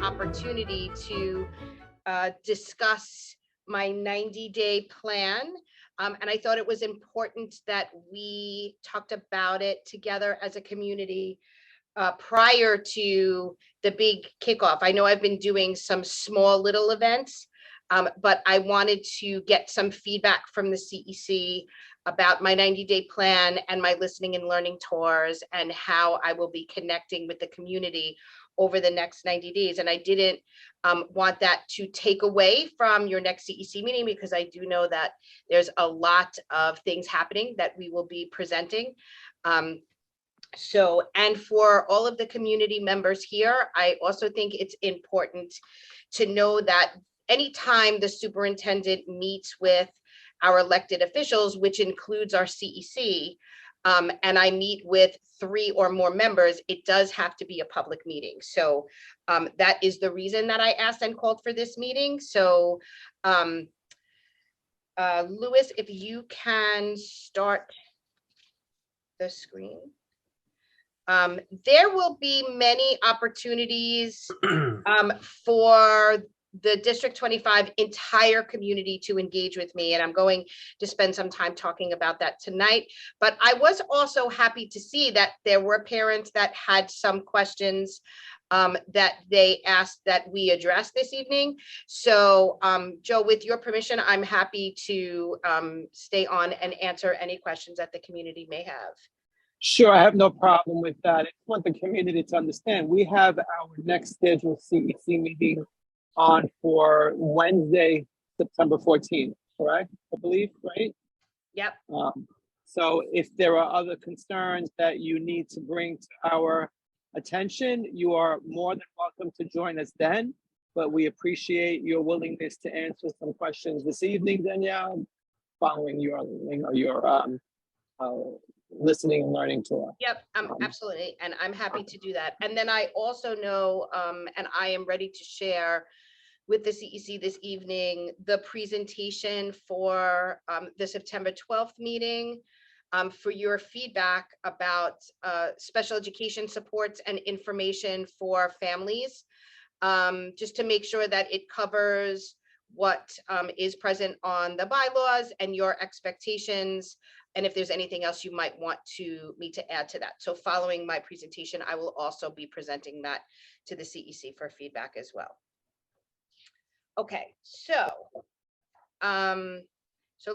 opportunity to discuss my 90-day plan. And I thought it was important that we talked about it together as a community prior to the big kickoff. I know I've been doing some small little events, but I wanted to get some feedback from the CEC about my 90-day plan and my listening and learning tours and how I will be connecting with the community over the next 90 days. And I didn't want that to take away from your next CEC meeting, because I do know that there's a lot of things happening that we will be presenting. And for all of the community members here, I also think it's important to know that anytime the superintendent meets with our elected officials, which includes our CEC, and I meet with 3 or more members, it does have to be a public meeting. So that is the reason that I asked and called for this meeting. So Louis, if you can start the screen. There will be many opportunities for the District 25 entire community to engage with me, and I'm going to spend some time talking about that tonight. But I was also happy to see that there were parents that had some questions that they asked that we addressed this evening. So Joe, with your permission, I'm happy to stay on and answer any questions that the community may have. Sure, I have no problem with that. I just want the community to understand we have our next scheduled CEC meeting on for Wednesday, September 14th, correct? I believe, right? Yep. So if there are other concerns that you need to bring to our attention, you are more than welcome to join us then. But we appreciate your willingness to answer some questions this evening, Danielle, following your listening and learning tour. Yep, absolutely, and I'm happy to do that. And then I also know, and I am ready to share with the CEC this evening, the presentation for the September 12th meeting for your feedback about special education supports and information for families, just to make sure that it covers what is present on the bylaws and your expectations, and if there's anything else you might want me to add to that. So following my presentation, I will also be presenting that to the CEC for feedback as well. Okay, so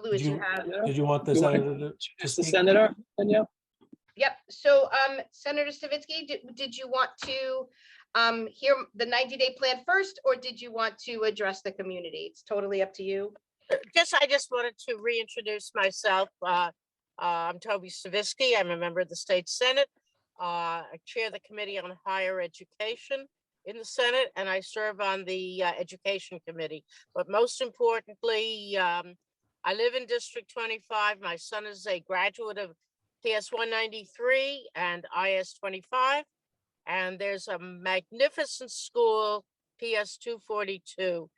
Louis, you have. Did you want the senator to speak? The senator, Danielle? Yep. So Senator Stavitsky, did you want to hear the 90-day plan first, or did you want to address the community? It's totally up to you. I just wanted to reintroduce myself. I'm Toby Stavitsky. I'm a member of the State Senate. I chair the Committee on Higher Education in the Senate, and I serve on the Education Committee. But most importantly, I live in District 25. My son is a graduate of PS 193 and IS 25. And there's a magnificent school, PS 242,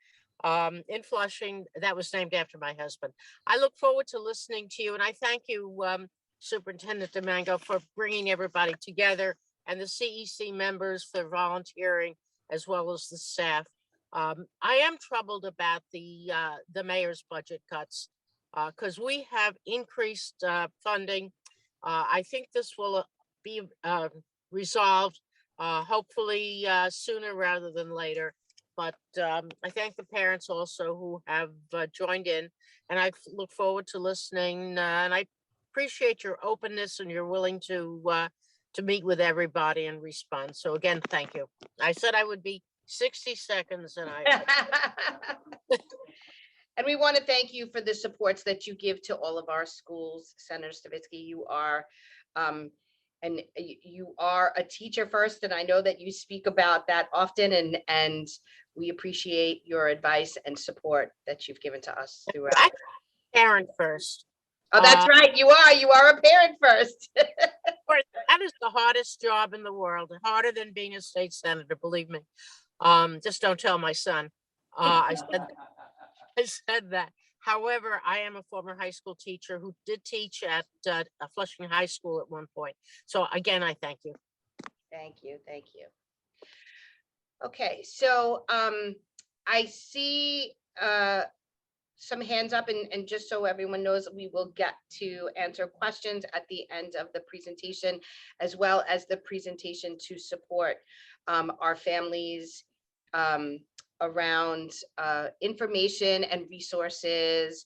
in Flushing, that was named after my husband. I look forward to listening to you, and I thank you, Superintendent DiMango, for bringing everybody together, and the CEC members for volunteering, as well as the staff. I am troubled about the mayor's budget cuts, because we have increased funding. I think this will be resolved hopefully sooner rather than later. But I thank the parents also who have joined in, and I look forward to listening. And I appreciate your openness and you're willing to meet with everybody and respond. So again, thank you. I said I would be 60 seconds, and I. And we want to thank you for the supports that you give to all of our schools, Senator Stavitsky. You are a teacher first, and I know that you speak about that often, and we appreciate your advice and support that you've given to us throughout. Parent first. Oh, that's right. You are a parent first. That is the hardest job in the world, harder than being a state senator, believe me. Just don't tell my son. I said that. However, I am a former high school teacher who did teach at Flushing High School at one point. So again, I thank you. Thank you. Thank you. Okay, so I see some hands up, and just so everyone knows, we will get to answer questions at the end of the presentation, as well as the presentation to support our families around information and resources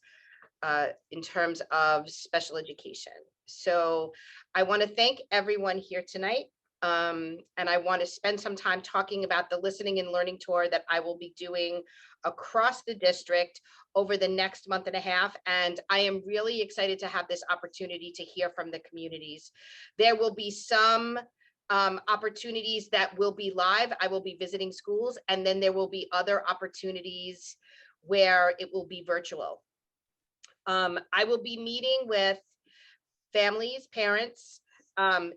in terms of special education. So I want to thank everyone here tonight. And I want to spend some time talking about the listening and learning tour that I will be doing across the district over the next month and a half. And I am really excited to have this opportunity to hear from the communities. There will be some opportunities that will be live. I will be visiting schools, and then there will be other opportunities where it will be virtual. I will be meeting with families, parents,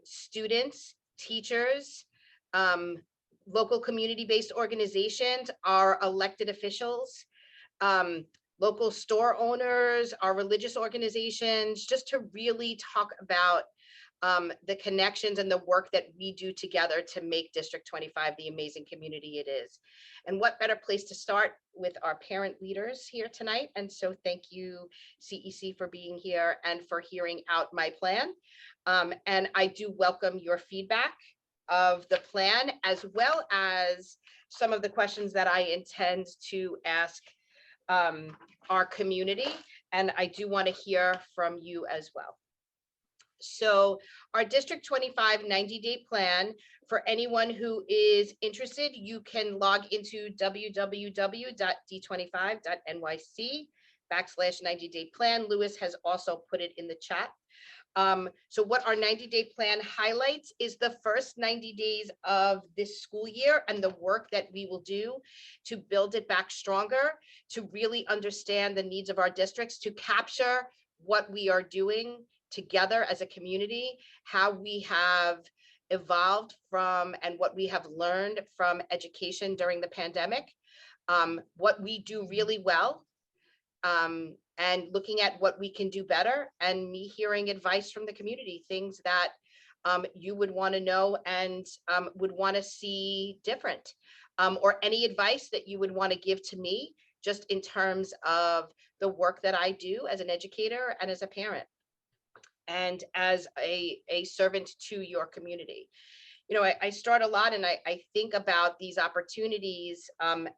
students, teachers, local community-based organizations, our elected officials, local store owners, our religious organizations, just to really talk about the connections and the work that we do together to make District 25 the amazing community it is. And what better place to start with our parent leaders here tonight. And so thank you, CEC, for being here and for hearing out my plan. And I do welcome your feedback of the plan, as well as some of the questions that I intend to ask our community. And I do want to hear from you as well. So our District 25 90-day plan, for anyone who is interested, you can log into www.d25.nyc/90-day plan. Lewis has also put it in the chat. So what our 90-day plan highlights is the first 90 days of this school year and the work that we will do to build it back stronger, to really understand the needs of our districts, to capture what we are doing together as a community, how we have evolved from and what we have learned from education during the pandemic, what we do really well, and looking at what we can do better, and me hearing advice from the community, things that you would want to know and would want to see different, or any advice that you would want to give to me, just in terms of the work that I do as an educator and as a parent and as a servant to your community. You know, I start a lot, and I think about these opportunities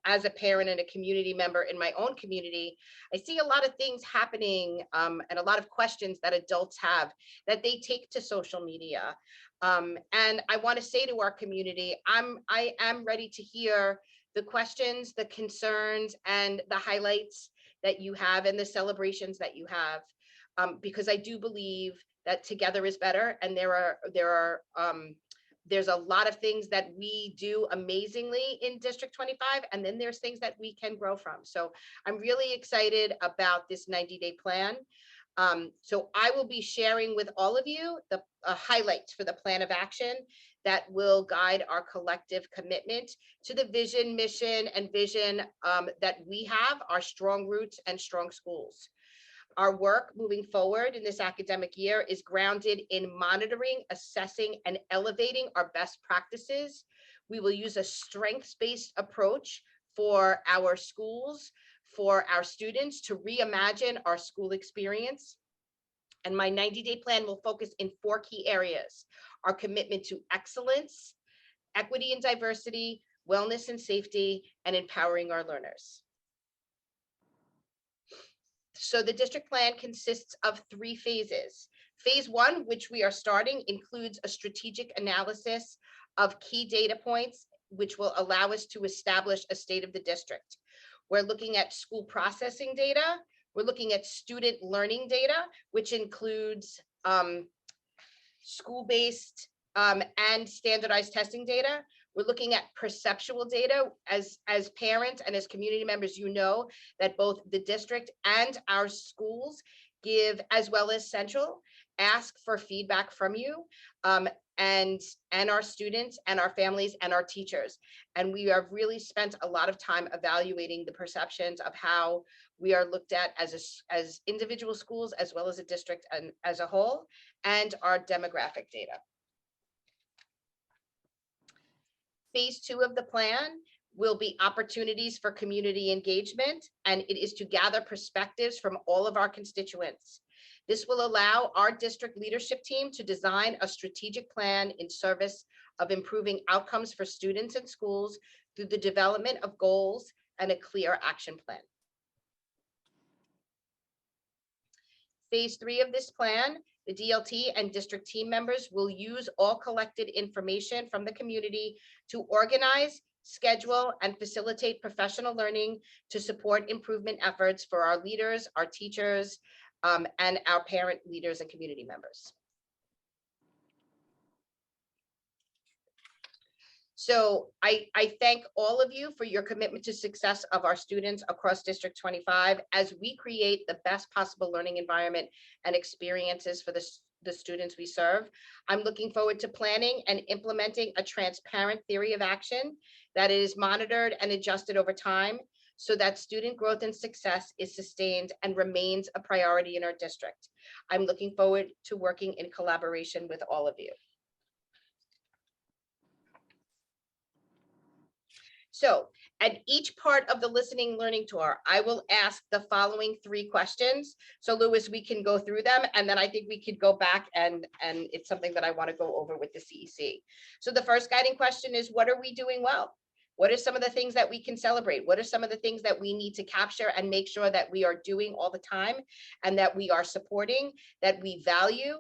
as a parent and a community member in my own community. I see a lot of things happening and a lot of questions that adults have that they take to social media. And I want to say to our community, I am ready to hear the questions, the concerns, and the highlights that you have and the celebrations that you have. Because I do believe that together is better, and there's a lot of things that we do amazingly in District 25, and then there's things that we can grow from. So I'm really excited about this 90-day plan. So I will be sharing with all of you the highlights for the plan of action that will guide our collective commitment to the vision, mission, and vision that we have, our strong roots and strong schools. Our work moving forward in this academic year is grounded in monitoring, assessing, and elevating our best practices. We will use a strengths-based approach for our schools, for our students, to reimagine our school experience. And my 90-day plan will focus in 4 key areas: our commitment to excellence, equity and diversity, wellness and safety, and empowering our learners. So the district plan consists of 3 phases. Phase 1, which we are starting, includes a strategic analysis of key data points, which will allow us to establish a state of the district. We're looking at school processing data. We're looking at student learning data, which includes school-based and standardized testing data. We're looking at perceptual data. As parents and as community members, you know that both the district and our schools give, as well as Central, ask for feedback from you and our students and our families and our teachers. And we have really spent a lot of time evaluating the perceptions of how we are looked at as individual schools, as well as a district and as a whole, and our demographic data. Phase 2 of the plan will be opportunities for community engagement, and it is to gather perspectives from all of our constituents. This will allow our district leadership team to design a strategic plan in service of improving outcomes for students and schools through the development of goals and a clear action plan. Phase 3 of this plan, the DLT and district team members will use all collected information from the community to organize, schedule, and facilitate professional learning to support improvement efforts for our leaders, our teachers, and our parent leaders and community members. So I thank all of you for your commitment to success of our students across District 25 as we create the best possible learning environment and experiences for the students we serve. I'm looking forward to planning and implementing a transparent theory of action that is monitored and adjusted over time so that student growth and success is sustained and remains a priority in our district. I'm looking forward to working in collaboration with all of you. So at each part of the listening learning tour, I will ask the following 3 questions. So Louis, we can go through them, and then I think we could go back and it's something that I want to go over with the CEC. So the first guiding question is, what are we doing well? What are some of the things that we can celebrate? What are some of the things that we need to capture and make sure that we are doing all the time and that we are supporting, that we value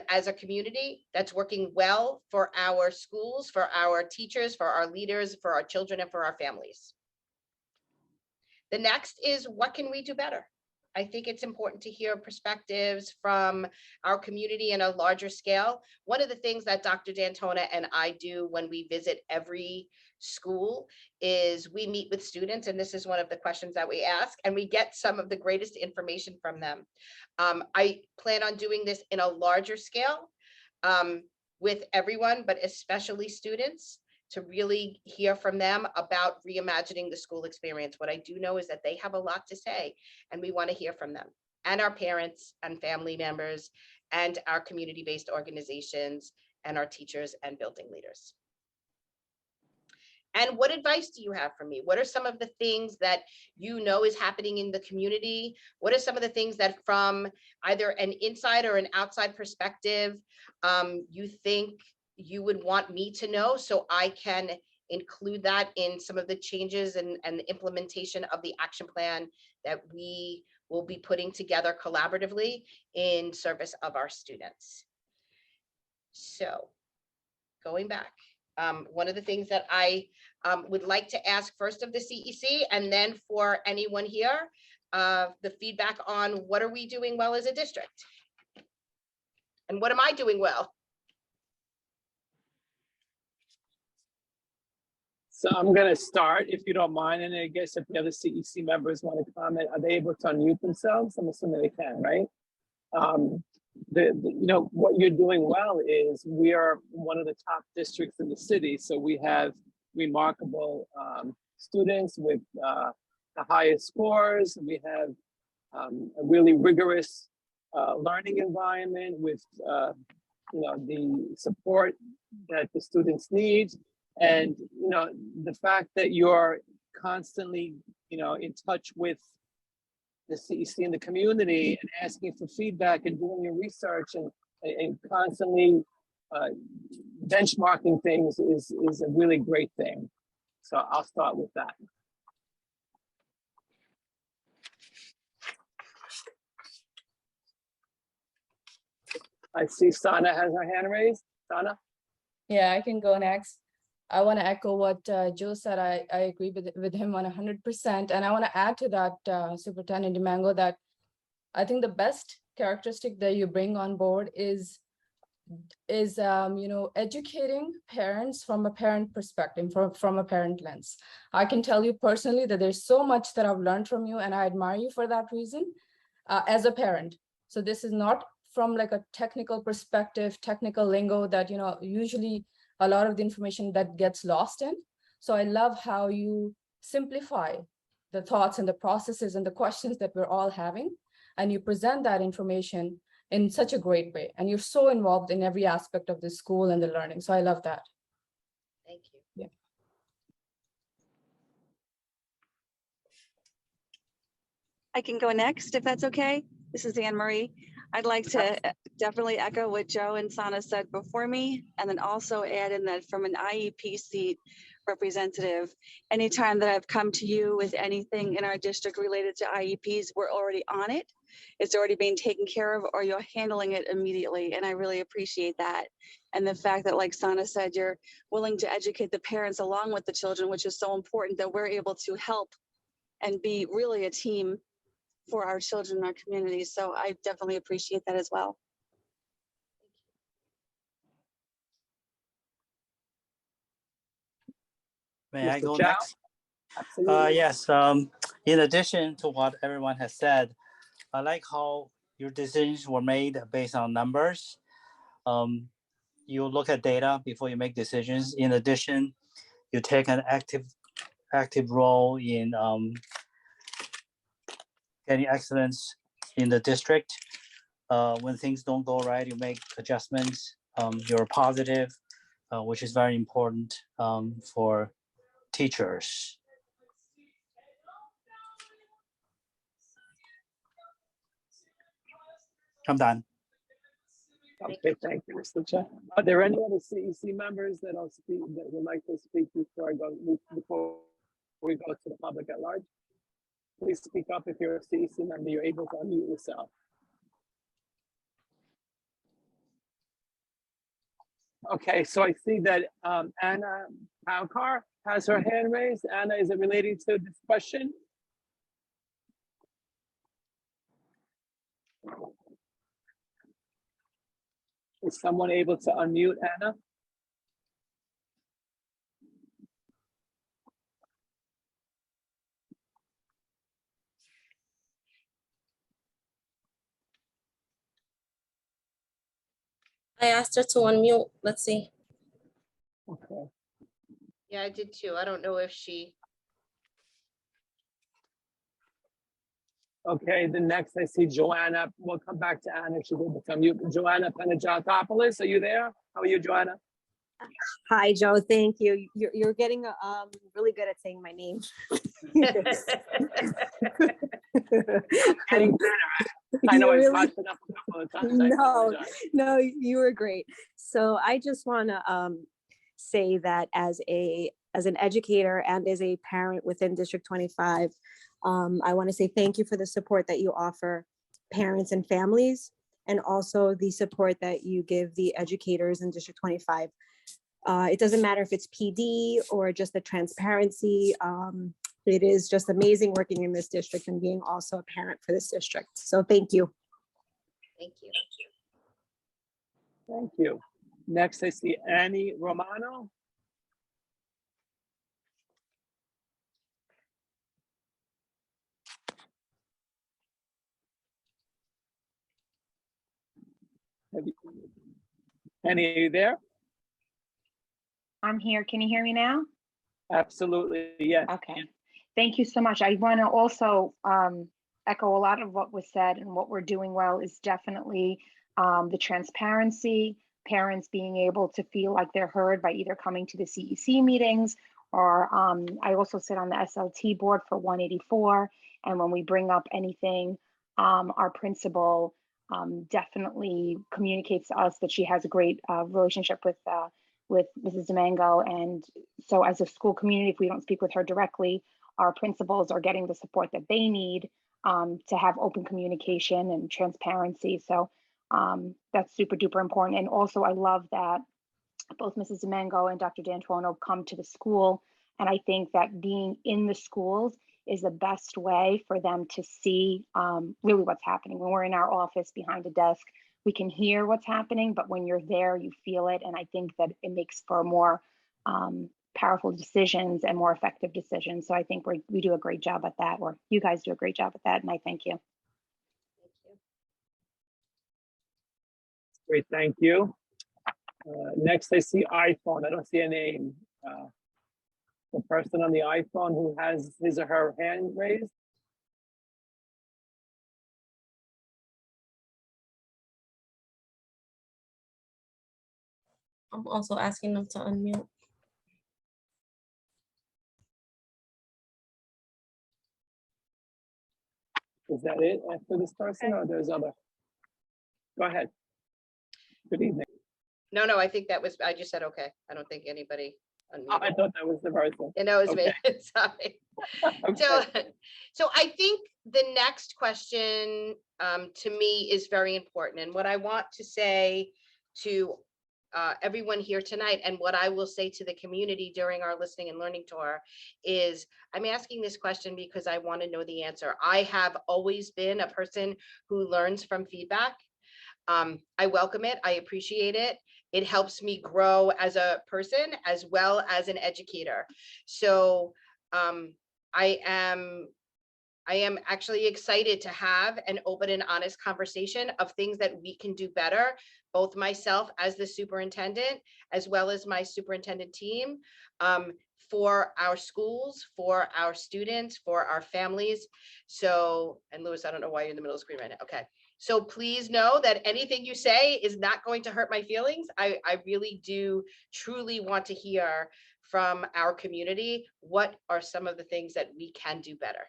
as a community, that's working well for our schools, for our teachers, for our leaders, for our children, and for our families? The next is, what can we do better? I think it's important to hear perspectives from our community on a larger scale. One of the things that Dr. D'Antona and I do when we visit every school is we meet with students, and this is one of the questions that we ask, and we get some of the greatest information from them. I plan on doing this in a larger scale with everyone, but especially students, to really hear from them about reimagining the school experience. What I do know is that they have a lot to say, and we want to hear from them and our parents and family members and our community-based organizations and our teachers and building leaders. And what advice do you have for me? What are some of the things that you know is happening in the community? What are some of the things that from either an inside or an outside perspective, you think you would want me to know so I can include that in some of the changes and the implementation of the action plan that we will be putting together collaboratively in service of our students? So going back, one of the things that I would like to ask first of the CEC, and then for anyone here, the feedback on what are we doing well as a district? And what am I doing well? So I'm going to start, if you don't mind, and I guess if the other CEC members want to comment, are they able to unmute themselves? I'm assuming they can, right? You know, what you're doing well is we are one of the top districts in the city, so we have remarkable students with the highest scores. We have a really rigorous learning environment with you know, the support that the students need. And, you know, the fact that you're constantly, you know, in touch with the CEC and the community and asking for feedback and doing your research and constantly benchmarking things is a really great thing. So I'll start with that. I see Sana has her hand raised. Sana? Yeah, I can go next. I want to echo what Joe said. I agree with him on 100%. And I want to add to that, Superintendent DiMango, that I think the best characteristic that you bring on board is you know, educating parents from a parent perspective, from a parent lens. I can tell you personally that there's so much that I've learned from you, and I admire you for that reason as a parent. So this is not from like a technical perspective, technical lingo that, you know, usually a lot of the information that gets lost in. So I love how you simplify the thoughts and the processes and the questions that we're all having, and you present that information in such a great way. And you're so involved in every aspect of the school and the learning. So I love that. Thank you. Yeah. I can go next if that's okay. This is Anne Marie. I'd like to definitely echo what Joe and Sana said before me, and then also add in that from an IEP seat representative, anytime that I've come to you with anything in our district related to IEPs, we're already on it. It's already being taken care of, or you're handling it immediately. And I really appreciate that. And the fact that, like Sana said, you're willing to educate the parents along with the children, which is so important that we're able to help and be really a team for our children in our community. So I definitely appreciate that as well. May I Mr. go Chow? next? Absolutely. Yes, in addition to what everyone has said, I like how your decisions were made based on numbers. You look at data before you make decisions. In addition, you take an active role in getting excellence in the district. When things don't go right, you make adjustments. You're positive, which is very important for teachers. I'm done. Okay, thank you, Mr. Chair. Are there any other CEC members that would like to speak before we go to the public at large? Please speak up if you're a CEC member. You're able to unmute yourself. Okay, so I see that Anna Paukar has her hand raised. Anna, is it relating to this question? Is someone able to unmute Anna? I asked her to unmute. Let's see. Okay. Yeah, I did too. I don't know if she, Okay, then next I see Joanna. We'll come back to Anna if she's able to unmute. Joanna Panagiotakopoulos, are you there? How are you, Joanna? Hi, Joe. Thank you. You're getting really good at saying my name. Getting better. I know I You're messed it up a couple of times. I apologize. No, you were great. So I just want to say that as an educator and as a parent within District 25, I want to say thank you for the support that you offer parents and families, and also the support that you give the educators in District 25. It doesn't matter if it's PD or just the transparency. It is just amazing working in this district and being also a parent for this district. So thank you. thank you. Thank you. Next, I see Annie Romano. Annie, are you there? I'm here. Can you hear me now? Absolutely, yes. Okay. Thank you so much. I want to also echo a lot of what was said, and what we're doing well is definitely the transparency, parents being able to feel like they're heard by either coming to the CEC meetings, or I also sit on the SLT board for 184. And when we bring up anything, our principal definitely communicates to us that she has a great relationship with Mrs. DiMango. And so as a school community, if we don't speak with her directly, our principals are getting the support that they need to have open communication and transparency. So that's super duper important. And also I love that both Mrs. DiMango and Dr. D'Antuono come to the school. And I think that being in the schools is the best way for them to see really what's happening. When we're in our office behind a desk, we can hear what's happening, but when you're there, you feel it. And I think that it makes for more powerful decisions and more effective decisions. So I think we do a great job at that, or you guys do a great job at that. And I thank you. Great, thank you. Next, I see iPhone. I don't see a name. The person on the iPhone who has his or her hand raised. I'm also asking them to unmute. Is that it for this person or there's other? Go ahead. Good evening. No, I think that was, I just said, okay. I don't think anybody. Oh, I thought that was the person. And that was me, Okay. sorry. Okay. So I think the next question to me is very important. And what I want to say to everyone here tonight, and what I will say to the community during our listening and learning tour, is I'm asking this question because I want to know the answer. I have always been a person who learns from feedback. I welcome it. I appreciate it. It helps me grow as a person as well as an educator. So I am actually excited to have an open and honest conversation of things that we can do better, both myself as the superintendent, as well as my superintendent team, for our schools, for our students, for our families. So, and Louis, I don't know why you're in the middle of the screen right now. Okay. So please know that anything you say is not going to hurt my feelings. I really do truly want to hear from our community. What are some of the things that we can do better?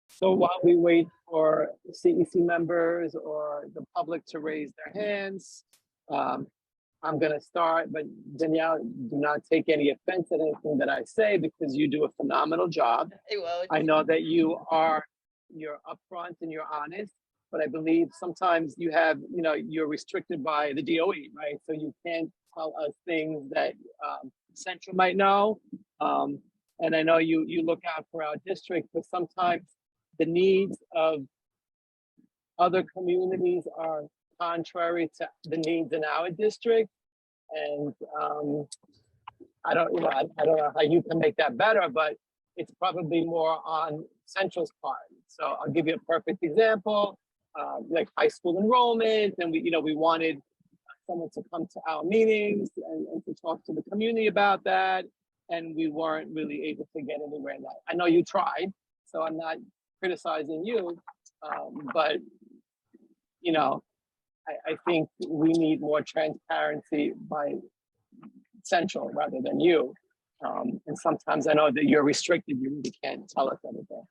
So while we wait for CEC members or the public to raise their hands, I'm going to start, but Danielle, do not take any offense at anything that I say because you do a phenomenal job. I know that you're upfront and you're honest, but I believe sometimes you have, you're restricted by the DOE, right? So you can't tell us things that Central might know. And I know you look out for our district, but sometimes the needs of other communities are contrary to the needs in our district. And I don't know how you can make that better, but it's probably more on Central's part. So I'll give you a perfect example, like high school enrollment. And we wanted someone to come to our meetings and to talk to the community about that. And we weren't really able to get anywhere in that. I know you tried, so I'm not criticizing you, but I think we need more transparency by Central rather than you. And sometimes I know that you're restricted, you really can't tell us anything.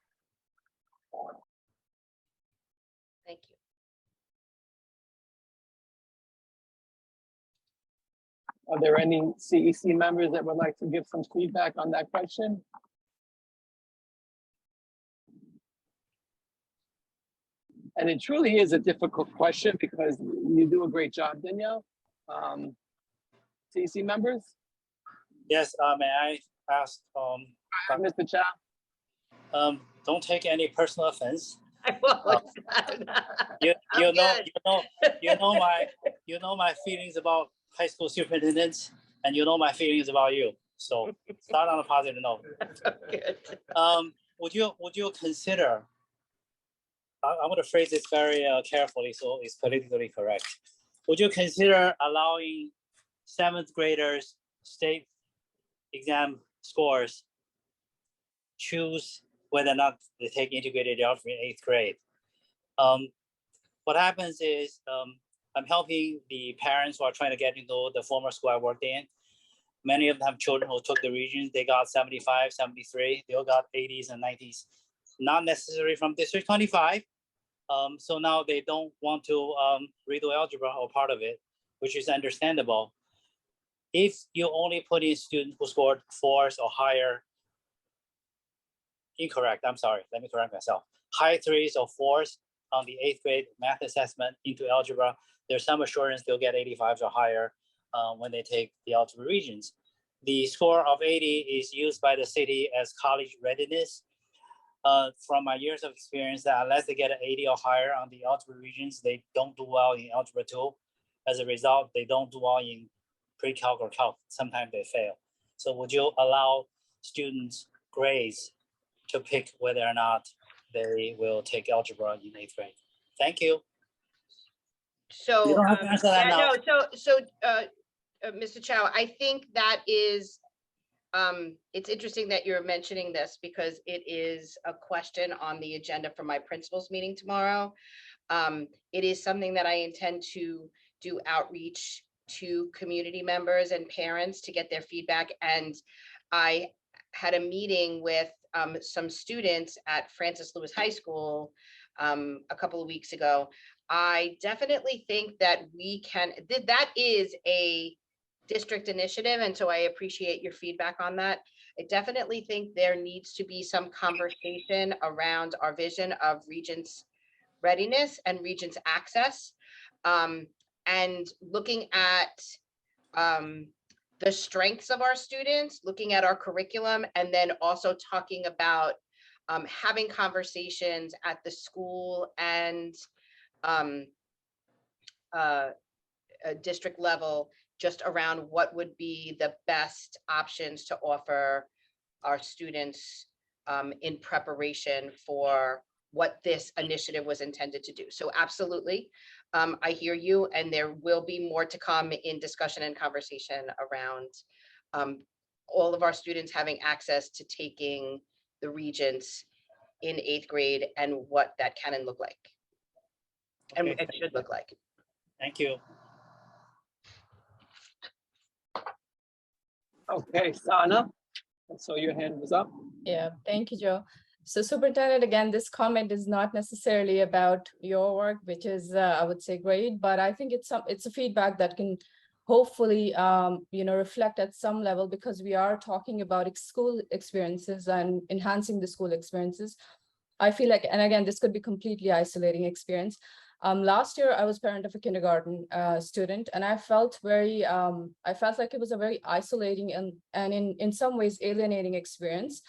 Thank you. Are there any CEC members that would like to give some feedback on that question? And it truly is a difficult question because you do a great job, Danielle. CEC members? Yes, may I ask, Mr. Chow? don't take any personal offense. I won't. You know my feelings about high school superintendents, and you know my feelings about you. So start on a positive note. Good. Would you consider? I'm going to phrase this very carefully so it's politically correct. Would you consider allowing 7th graders state exam scores choose whether or not they take integrated algebra in 8th grade? What happens is I'm helping the parents who are trying to get into the former school I worked in. Many of them have children who took the regions. They got 75, 73. They all got 80s and 90s. Not necessarily from District 25. So now they don't want to redo algebra or part of it, which is understandable. If you only put in students who scored 4s or higher, incorrect, I'm sorry, let me correct myself. High 3s or 4s on the 8th grade math assessment into algebra, there's some assurance they'll get 85s or higher when they take the algebra regions. The score of 80 is used by the city as college readiness. From my years of experience, that unless they get an 80 or higher on the algebra regions, they don't do well in algebra 2. As a result, they don't do well in pre-calc or calc. Sometimes they fail. So would you allow students' grades to pick whether or not they will take algebra in 8th grade? Thank you. So, You don't have to answer that now. Mr. Chow, I think that is, it's interesting that you're mentioning this because it is a question on the agenda for my principals meeting tomorrow. It is something that I intend to do outreach to community members and parents to get their feedback. And I had a meeting with some students at Francis Lewis High School a couple of weeks ago, I definitely think that we can, that is a district initiative. And so I appreciate your feedback on that. I definitely think there needs to be some conversation around our vision of Regents readiness and Regents access, and looking at the strengths of our students, looking at our curriculum, and then also talking about having conversations at the school and district level just around what would be the best options to offer our students in preparation for what this initiative was intended to do. So absolutely, I hear you, and there will be more to come in discussion and conversation around all of our students having access to taking the Regents in 8th grade and what that can and look like, and Okay, it should look like. thank you. Okay, Sana, I saw your hand was up. Yeah, thank you, Joe. So Superintendent, again, this comment is not necessarily about your work, which is, I would say, great, but I think it's a feedback that can hopefully, reflect at some level, because we are talking about school experiences and enhancing the school experiences. I feel like, and again, this could be completely isolating experience. Last year, I was parent of a kindergarten student, and I felt I felt like it was a very isolating and in some ways alienating experience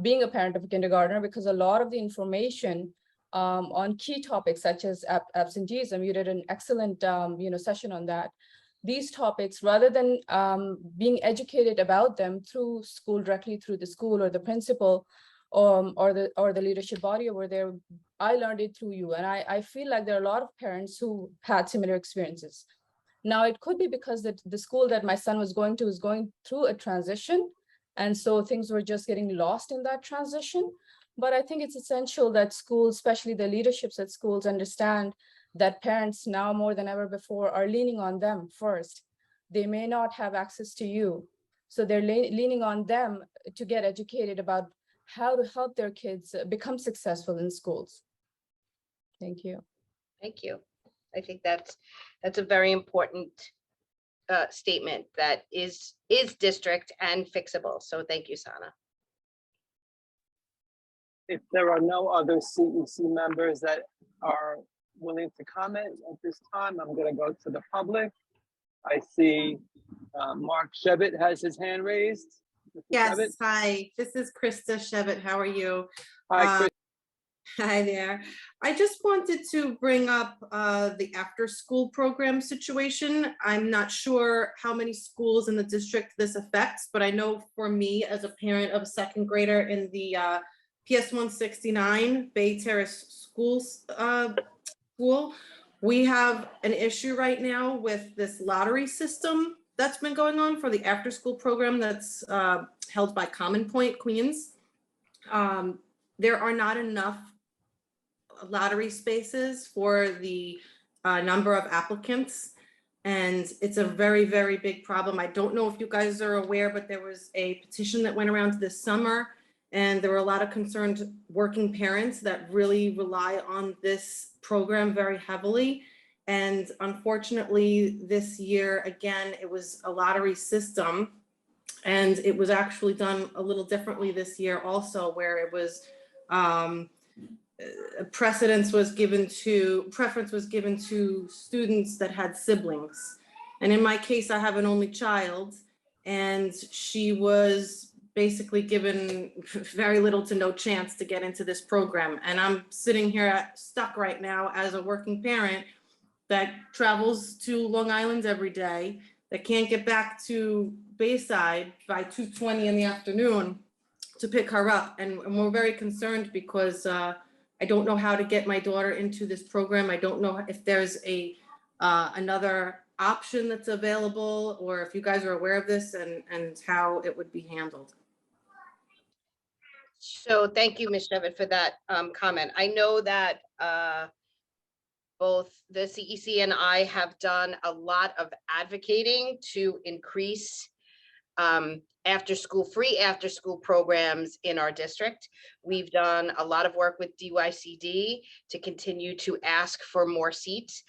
being a parent of a kindergartner, because a lot of the information on key topics such as absenteeism, you did an excellent session on that. These topics, rather than being educated about them through school, directly through the school or the principal, or the leadership body over there, I learned it through you. And I feel like there are a lot of parents who had similar experiences. Now, it could be because the school that my son was going to is going through a transition. And so things were just getting lost in that transition. But I think it's essential that schools, especially the leaderships at schools, understand that parents now more than ever before are leaning on them first. They may not have access to you. So they're leaning on them to get educated about how to help their kids become successful in schools. Thank you. Thank you. I think that's a very important statement that is district and fixable. So thank you, Sana. If there are no other CEC members that are willing to comment at this time, I'm going to go to the public. I see Mark Shevit has his hand raised. Mr. Yes, Shevit? hi, this is Krista Shevit. How are you? Hi, Chris. Hi there. I just wanted to bring up the after-school program situation. I'm not sure how many schools in the district this affects, but I know for me as a parent of a second grader in the PS 169 Bay Terrace schools, we have an issue right now with this lottery system that's been going on for the after-school program that's held by Common Point, Queens. There are not enough lottery spaces for the number of applicants, and it's a very, very big problem. I don't know if you guys are aware, but there was a petition that went around this summer, and there were a lot of concerned working parents that really rely on this program very heavily. And unfortunately, this year, again, it was a lottery system, and it was actually done a little differently this year also, where it was preference was given to students that had siblings. And in my case, I have an only child, and she was basically given very little to no chance to get into this program. And I'm sitting here stuck right now as a working parent that travels to Long Island every day, that can't get back to Bayside by 2:20 in the afternoon to pick her up. And we're very concerned because I don't know how to get my daughter into this program. I don't know if there's another option that's available, or if you guys are aware of this and how it would be handled. So thank you, Ms. Shevit, for that comment. I know that both the CEC and I have done a lot of advocating to increase free after school programs in our district. We've done a lot of work with DYCD to continue to ask for more seats.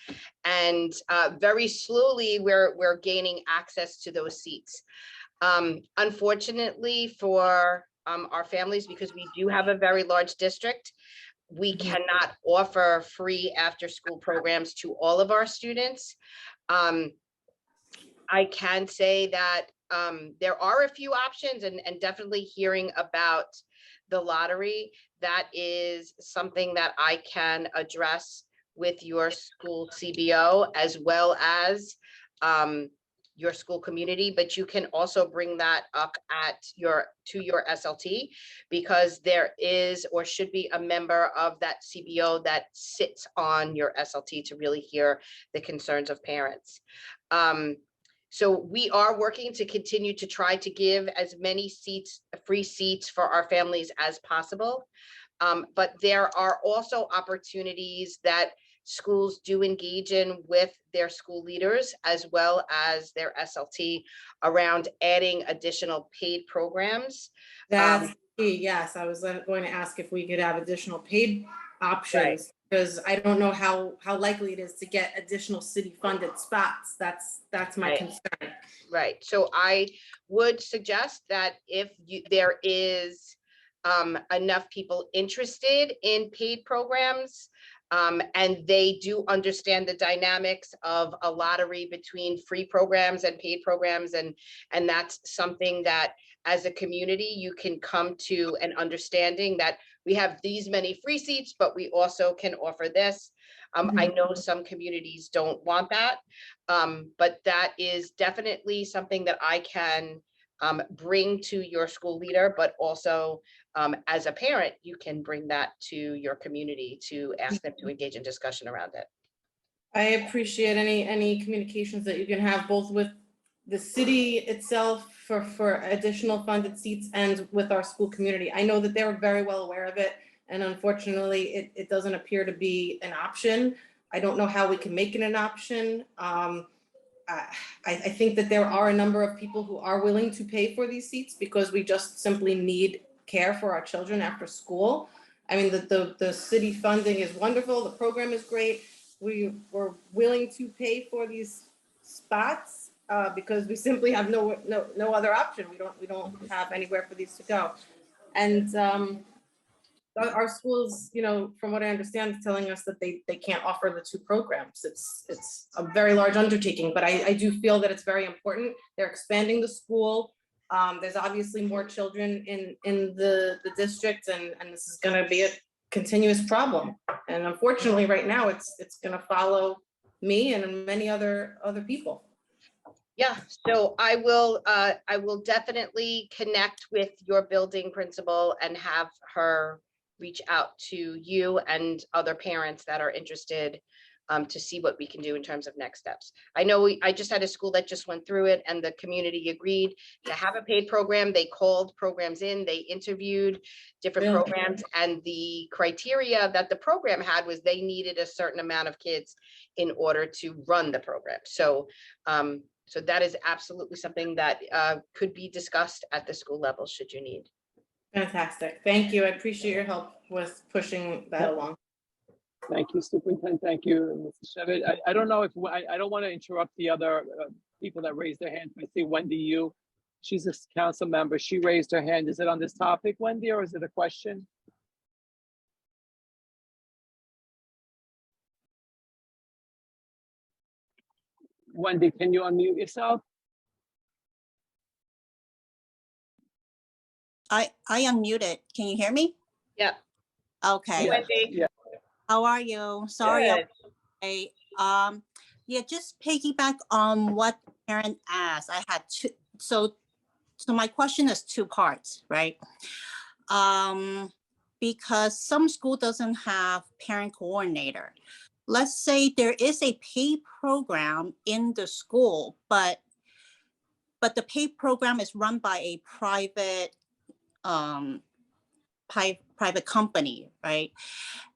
And very slowly, we're gaining access to those seats. Unfortunately for our families, because we do have a very large district, we cannot offer free after school programs to all of our students. I can say that there are a few options, and definitely hearing about the lottery, that is something that I can address with your school CBO as well as your school community, but you can also bring that up to your SLT, because there is or should be a member of that CBO that sits on your SLT to really hear the concerns of parents. So we are working to continue to try to give as many seats, free seats for our families as possible. But there are also opportunities that schools do engage in with their school leaders as well as their SLT around adding additional paid programs. That's key. Yes, I was going to ask if we could have additional paid options, because I don't know how likely it is to get additional city funded spots. That's my concern. Right. So I would suggest that if there is enough people interested in paid programs, and they do understand the dynamics of a lottery between free programs and paid programs, and that's something that as a community you can come to an understanding that we have these many free seats, but we also can offer this. I know some communities don't want that, but that is definitely something that I can bring to your school leader, but also as a parent, you can bring that to your community to ask them to engage in discussion around it. I appreciate any communications that you can have both with the city itself for additional funded seats and with our school community. I know that they're very well aware of it, and unfortunately it doesn't appear to be an option. I don't know how we can make it an option. I think that there are a number of people who are willing to pay for these seats because we just simply need care for our children after school. I mean, the city funding is wonderful. The program is great. We were willing to pay for these spots because we simply have no other option. We don't have anywhere for these to go. And our schools, you know, from what I understand, is telling us that they can't offer the two programs. It's a very large undertaking, but I do feel that it's very important. They're expanding the school. There's obviously more children in the district, and this is going to be a continuous problem. And unfortunately, right now, it's going to follow me and many other people. Yeah, so I will definitely connect with your building principal and have her reach out to you and other parents that are interested to see what we can do in terms of next steps. I know I just had a school that just went through it, and the community agreed to have a paid program. They called programs in, they interviewed different programs, and the criteria that the program had was they needed a certain amount of kids in order to run the program. So so that is absolutely something that could be discussed at the school level should you need. Fantastic. Thank you. I appreciate your help with pushing that along. Thank you, Superintendent. Thank you, Mr. Shevit. I don't know if I don't want to interrupt the other people that raised their hands. I see Wendy she's a council member. She raised her hand. Is it on this topic, Wendy, or is it a question? Wendy, can you unmute yourself? I unmuted. Can you hear me? Yeah. Okay. Hey, Wendy. Yeah. How are you? Sorry. Good. Yeah, just piggyback on what Aaron asked. I had two. So my question is two parts, right? Because some school doesn't have parent coordinator. Let's say there is a paid program in the school, but the paid program is run by a private private company, right?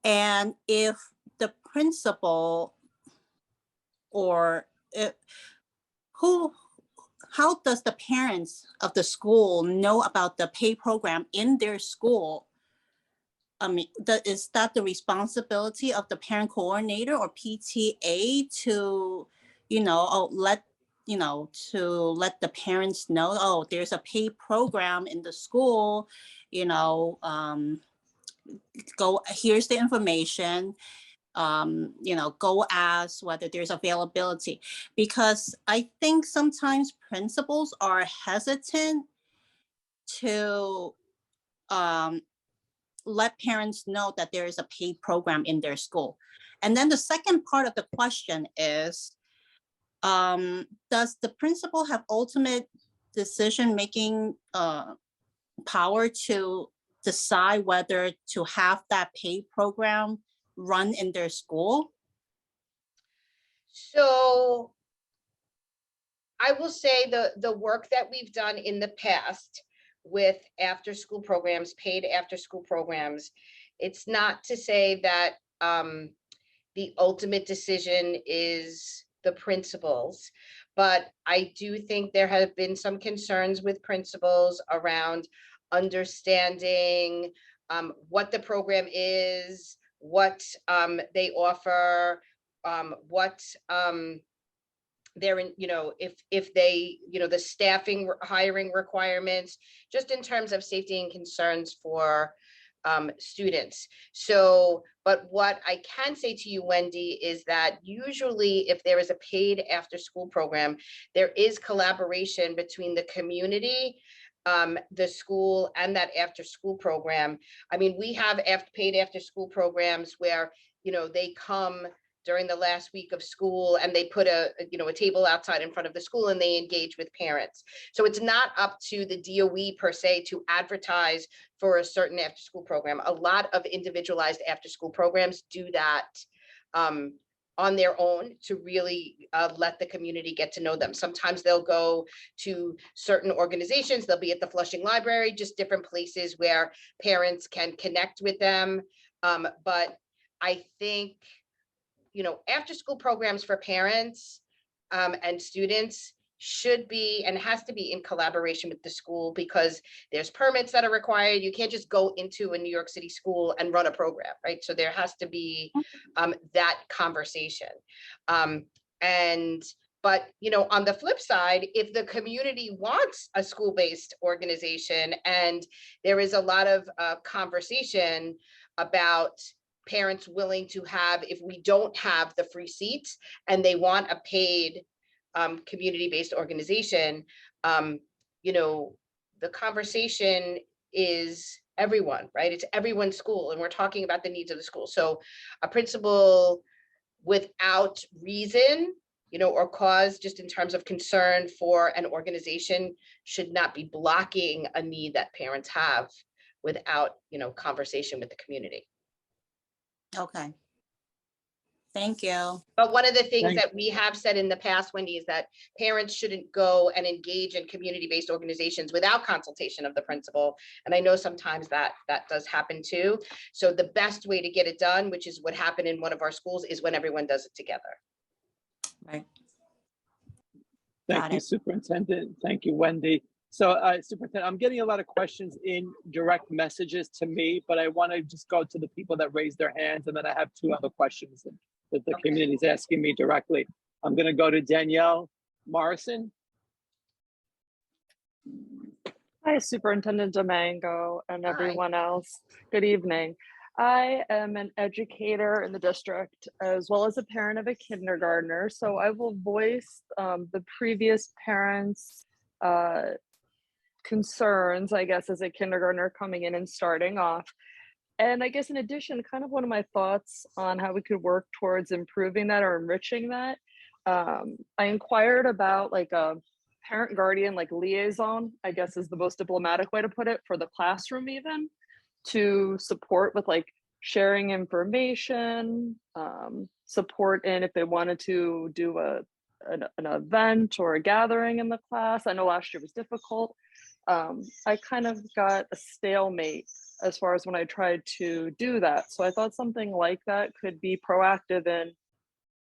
And if the principal or how does the parents of the school know about the pay program in their school? I mean, is that the responsibility of the parent coordinator or PTA to, let the parents know, oh, there's a pay program in the school, here's the information, go ask whether there's availability. Because I think sometimes principals are hesitant to let parents know that there is a paid program in their school. And then the second part of the question is, does the principal have ultimate decision-making power to decide whether to have that paid program run in their school? So I will say the work that we've done in the past with after-school programs, paid after-school programs, it's not to say that the ultimate decision is the principal's, but I do think there have been some concerns with principals around understanding what the program is, what they offer, what they're in, if they, the staffing, hiring requirements, just in terms of safety and concerns for students. So, but what I can say to you, Wendy, is that usually if there is a paid after school program, there is collaboration between the community, the school, and that after school program. I mean, we have paid after school programs where, they come during the last week of school and they put a table outside in front of the school and they engage with parents. So it's not up to the DOE per se to advertise for a certain after school program. A lot of individualized after school programs do that on their own to really let the community get to know them. Sometimes they'll go to certain organizations, they'll be at the Flushing Library, just different places where parents can connect with them. But I think after school programs for parents and students should be and has to be in collaboration with the school, because there's permits that are required. You can't just go into a New York City school and run a program, right? So there has to be that conversation. But on the flip side, if the community wants a school-based organization and there is a lot of conversation about parents willing to have, if we don't have the free seats and they want a paid community-based organization, the conversation is everyone, right? It's everyone's school and we're talking about the needs of the school. So a principal without reason, or cause, just in terms of concern for an organization, should not be blocking a need that parents have without, conversation with the community. Okay. Thank you. But one of the things that we have said in the past, Wendy, is that parents shouldn't go and engage in community-based organizations without consultation of the principal. And I know sometimes that does happen too. So the best way to get it done, which is what happened in one of our schools, is when everyone does it together. Right. Thank you, Superintendent. Thank you, Wendy. So Superintendent, I'm getting a lot of questions in direct messages to me, but I want to just go to the people that raised their hands, and then I have two other questions that the community is asking me directly. I'm going to go to Danielle Morrison. Hi, Superintendent DiMango and everyone else. Good evening. I am an educator in the district as well as a parent of a kindergartner. So I will voice the previous parents' concerns, I guess, as a kindergartner coming in and starting off. And I guess in addition, kind of one of my thoughts on how we could work towards improving that or enriching that. I inquired about like a parent guardian, like liaison, I guess is the most diplomatic way to put it, for the classroom even, to support with like sharing information, support in if they wanted to do an event or a gathering in the class. I know last year was difficult. I kind of got a stalemate as far as when I tried to do that. So I thought something like that could be proactive in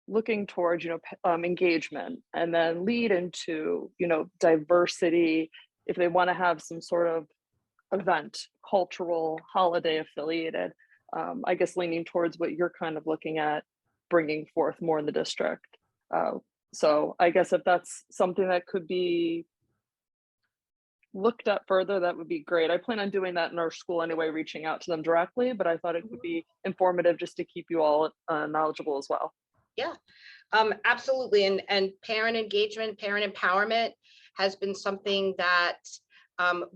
looking towards, engagement, and then lead into, diversity, if they want to have some sort of event, cultural, holiday affiliated, I guess leaning towards what you're kind of looking at bringing forth more in the district. So I guess if that's something that could be looked at further, that would be great. I plan on doing that in our school anyway, reaching out to them directly, but I thought it would be informative just to keep you all knowledgeable as well. Yeah, absolutely. And parent engagement, parent empowerment has been something that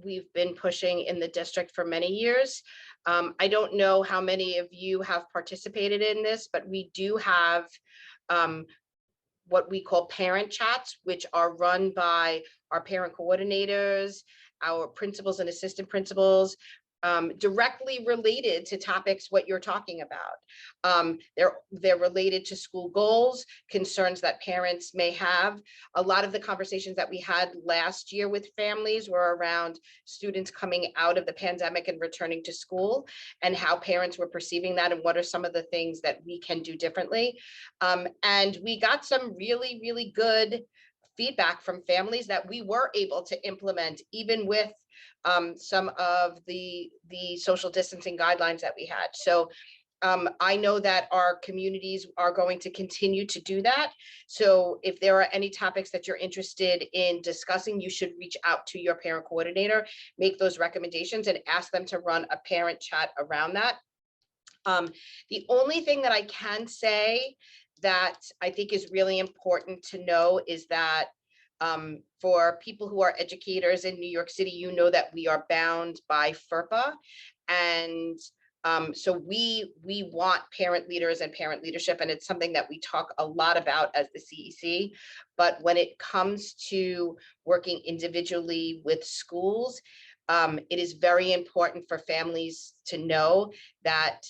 we've been pushing in the district for many years. I don't know how many of you have participated in this, but we do have what we call parent chats, which are run by our parent coordinators, our principals and assistant principals, directly related to topics what you're talking about. They're related to school goals, concerns that parents may have. A lot of the conversations that we had last year with families were around students coming out of the pandemic and returning to school, and how parents were perceiving that, and what are some of the things that we can do differently. And we got some really, really good feedback from families that we were able to implement, even with some of the social distancing guidelines that we had. So I know that our communities are going to continue to do that. So if there are any topics that you're interested in discussing, you should reach out to your parent coordinator, make those recommendations, and ask them to run a parent chat around that. The only thing that I can say that I think is really important to know is that for people who are educators in New York City, you know that we are bound by FERPA. And so we want parent leaders and parent leadership, and it's something that we talk a lot about as the CEC. But when it comes to working individually with schools, it is very important for families to know that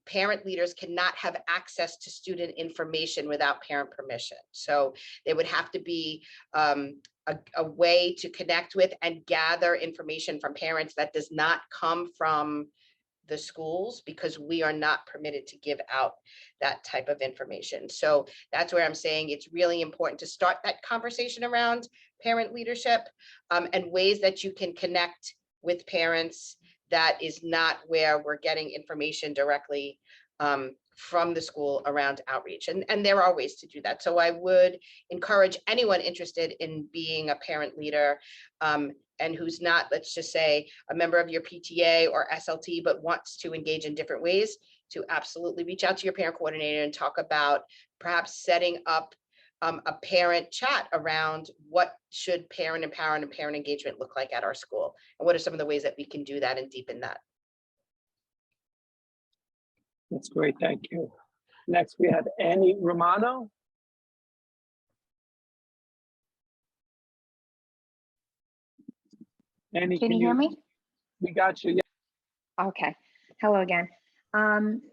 parent leaders cannot have access to student information without parent permission. So there would have to be a way to connect with and gather information from parents that does not come from the schools, because we are not permitted to give out that type of information. So that's where I'm saying it's really important to start that conversation around parent leadership, and ways that you can connect with parents that is not where we're getting information directly from the school around outreach. And there are ways to do that. So I would encourage anyone interested in being a parent leader and who's not, let's just say, a member of your PTA or SLT, but wants to engage in different ways, to absolutely reach out to your parent coordinator and talk about perhaps setting up a parent chat around what should parent empowerment and parent engagement look like at our school, and what are some of the ways that we can do that and deepen that. That's great, thank you. Next, we have Annie Romano. Annie, Can you hear me? We got you, yeah. Okay, hello again.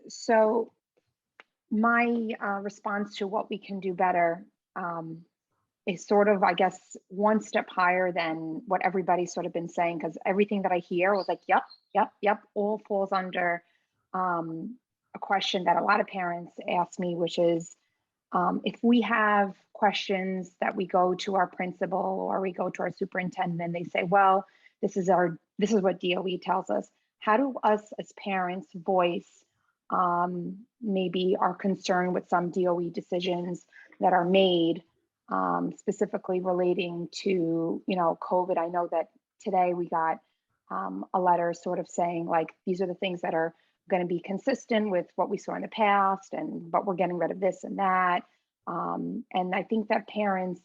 So my response to what we can do better is sort of, I guess, one step higher than what everybody's sort of been saying, because everything that I hear was like, yep, all falls under a question that a lot of parents ask me, which is, if we have questions that we go to our principal or we go to our superintendent, they say, well, this is what DOE tells us. How do us as parents voice maybe our concern with some DOE decisions that are made, specifically relating to, COVID? I know that today we got a letter sort of saying, like, these are the things that are going to be consistent with what we saw in the past, but we're getting rid of this and that. And I think that parents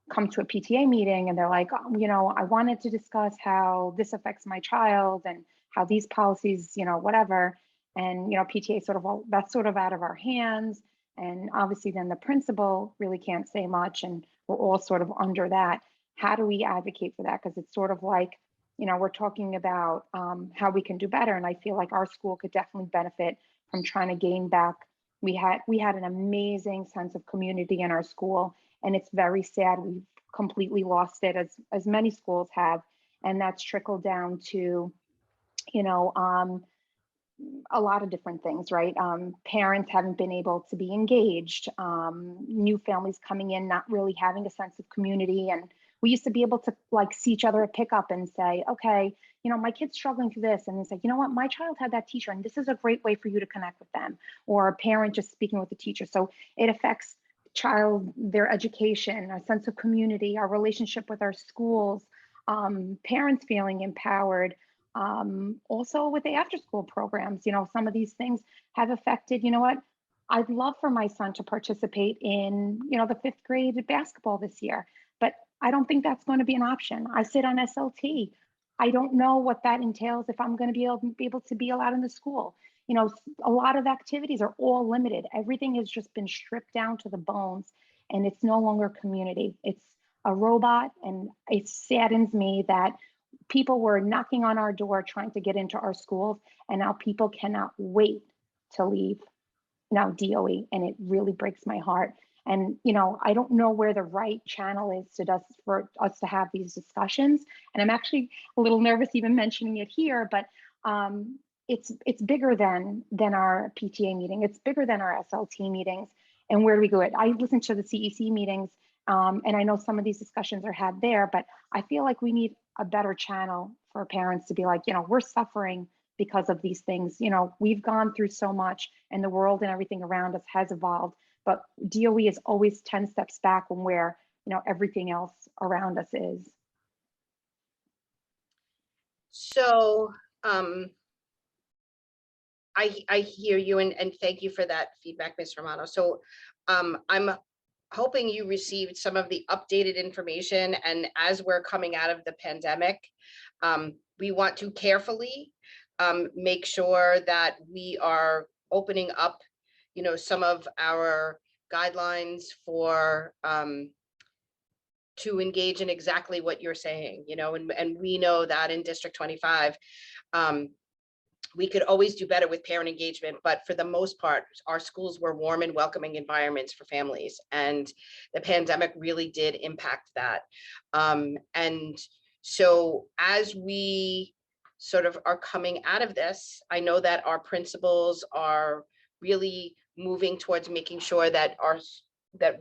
come to a PTA meeting and they're like, I wanted to discuss how this affects my child and how these policies, whatever. And, PTA sort of, that's sort of out of our hands. And obviously then the principal really can't say much, and we're all sort of under that. How do we advocate for that? Because it's sort of like, we're talking about how we can do better. And I feel like our school could definitely benefit from trying to gain back. We had an amazing sense of community in our school, and it's very sad we've completely lost it, as many schools have. And that's trickled down to, a lot of different things, right? Parents haven't been able to be engaged, new families coming in, not really having a sense of community. And we used to be able to like see each other at pickup and say, okay, you know, my kid's struggling through this. And it's like, you know what, my child had that teacher and this is a great way for you to connect with them, or a parent just speaking with the teacher. So it affects their education, our sense of community, our relationship with our schools, parents feeling empowered. Also with the after school programs, you know, some of these things have affected, you know what, I'd love for my son to participate in, you know, the 5th grade basketball this year, but I don't think that's going to be an option. I sit on SLT. I don't know what that entails if I'm going to be able to be allowed in the school. You know, a lot of activities are all limited. Everything has just been stripped down to the bones, and it's no longer community. It's a robot, and it saddens me that people were knocking on our door trying to get into our schools, and now people cannot wait to leave now DOE, and it really breaks my heart. And you know, I don't know where the right channel is for us to have these discussions, and I'm actually a little nervous even mentioning it here, but it's bigger than our PTA meeting. It's bigger than our SLT meetings. And where do we go? I listen to the CEC meetings, and I know some of these discussions are had there, but I feel like we need a better channel for parents to be like, you know, we're suffering because of these things. You know, we've gone through so much, and the world and everything around us has evolved, but DOE is always 10 steps back from where, you know, everything else around us is. So I hear you, and thank you for that feedback, Ms. Romano. So I'm hoping you received some of the updated information, and as we're coming out of the pandemic, we want to carefully make sure that we are opening up, you know, some of our guidelines for to engage in exactly what you're saying, you know, and we know that in District 25, we could always do better with parent engagement, but for the most part, our schools were warm and welcoming environments for families, and the pandemic really did impact that. And so as we sort of are coming out of this, I know that our principals are really moving towards making sure that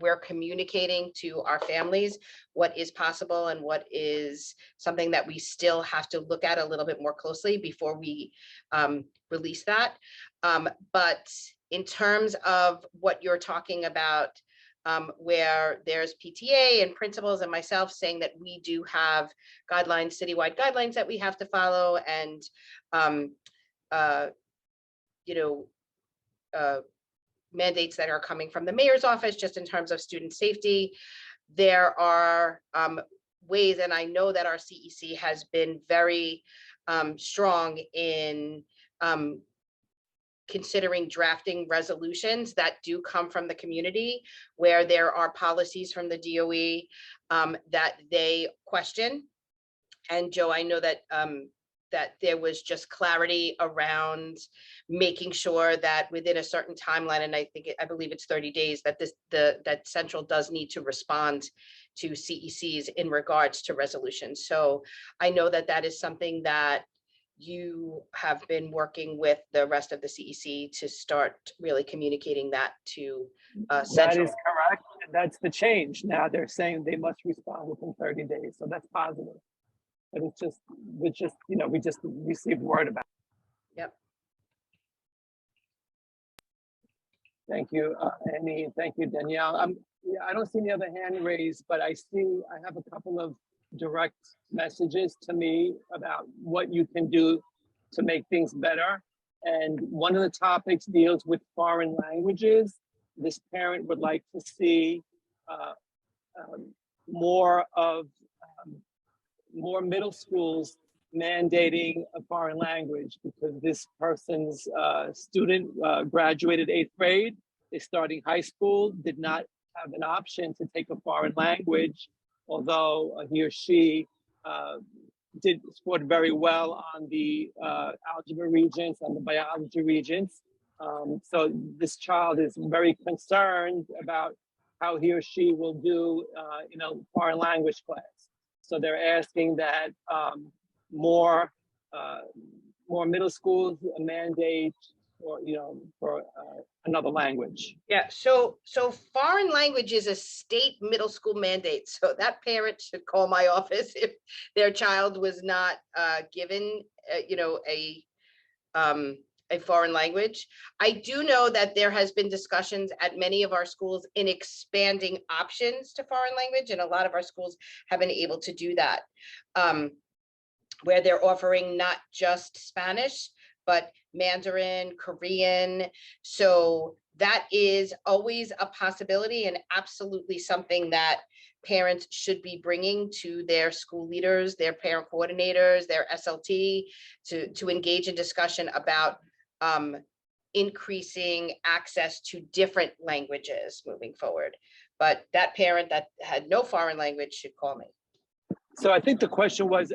we're communicating to our families what is possible and what is something that we still have to look at a little bit more closely before we release that. But in terms of what you're talking about, where there's PTA and principals and myself saying that we do have guidelines, citywide guidelines that we have to follow, and you know, mandates that are coming from the mayor's office just in terms of student safety. There are ways, and I know that our CEC has been very strong in considering drafting resolutions that do come from the community, where there are policies from the DOE that they question. And Joe, I know that that there was just clarity around making sure that within a certain timeline, and I believe it's 30 days, that that Central does need to respond to CECs in regards to resolutions. So I know that that is something that you have been working with the rest of the CEC to start really communicating that to Central. That is correct. And that's the change. Now they're saying they must respond within 30 days. So that's positive. But it's just, you know, we just received word about it. Yep. Thank you, Annie. Thank you, Danielle. Yeah, I don't see any other hand raised, but I have a couple of direct messages to me about what you can do to make things better. And one of the topics deals with foreign languages. This parent would like to see more middle schools mandating a foreign language, because this person's student graduated 8th grade, is starting high school, did not have an option to take a foreign language, although he or she scored very well on the algebra regents and the biology regents. So this child is very concerned about how he or she will do in a foreign language class. So they're asking that more more middle schools a mandate or, for another language? Yeah, so foreign language is a state middle school mandate. So that parent should call my office if their child was not given, a foreign language. I do know that there has been discussions at many of our schools in expanding options to foreign language, and a lot of our schools have been able to do that, where they're offering not just Spanish, but Mandarin, Korean. So that is always a possibility and absolutely something that parents should be bringing to their school leaders, their parent coordinators, their SLT, to engage in discussion about increasing access to different languages moving forward. But that parent that had no foreign language should call me. So I think the question was,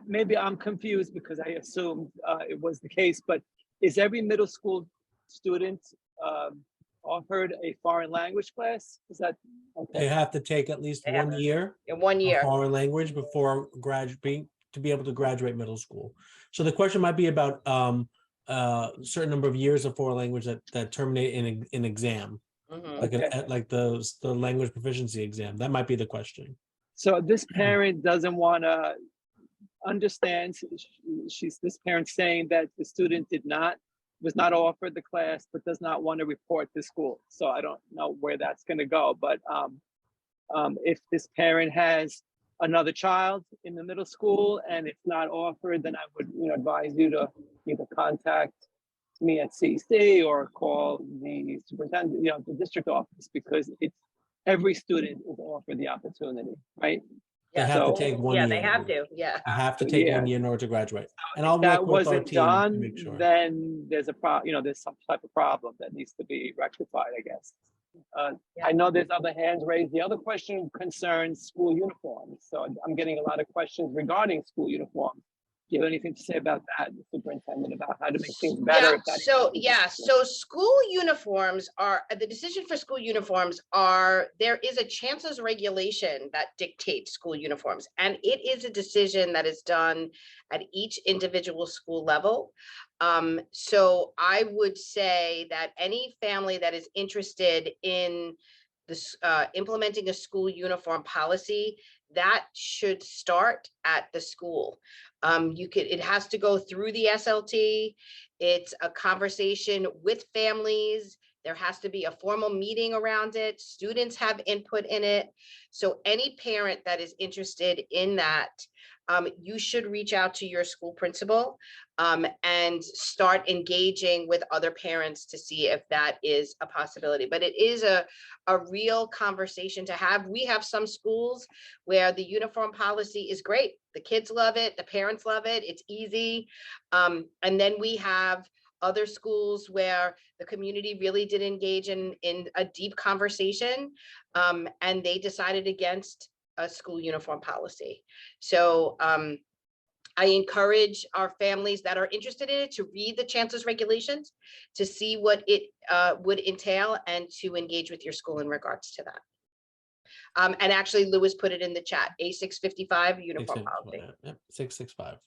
maybe I'm confused because I assumed it was the case, but is every middle school student offered a foreign language class? Is that okay? They have to take at least They have 1 year In 1 of year. foreign language before graduating to be able to graduate middle school. So the question might be about a certain number of years of foreign language that terminate in an exam, like like the language proficiency exam. That might be the question. So this parent doesn't want to understand. This parent saying that the student was not offered the class, but does not want to report to school. So I don't know where that's going to go. But if this parent has another child in the middle school and it's not offered, then I would advise you to either contact me at CEC or call the superintendent, the district office, because every student is offered the opportunity, right? They have to take 1 year. Yeah, they have to. Yeah. They have to take 1 year in order to graduate. And I'll If that work with our wasn't team to done, make sure. then there's there's some type of problem that needs to be rectified, I guess. I know there's other hands raised. The other question concerns school uniforms. So I'm getting a lot of questions regarding school uniforms. Do you have anything to say about that, Superintendent, about how to make things better? So school uniforms the decision for school uniforms there is a chancellor's regulation that dictates school uniforms, and it is a decision that is done at each individual school level. So I would say that any family that is interested in this implementing a school uniform policy, that should start at the school. It has to go through the SLT. It's a conversation with families. There has to be a formal meeting around it. Students have input in it. So any parent that is interested in that, you should reach out to your school principal and start engaging with other parents to see if that is a possibility. But it is a real conversation to have. We have some schools where the uniform policy is great. The kids love it, the parents love it, it's easy. And then we have other schools where the community really did engage in a deep conversation, and they decided against a school uniform policy. So I encourage our families that are interested in it to read the chancellor's regulations, to see what it would entail, and to engage with your school in regards to that. And actually, Lewis put it in the chat, A655 uniform policy. Yep, 665.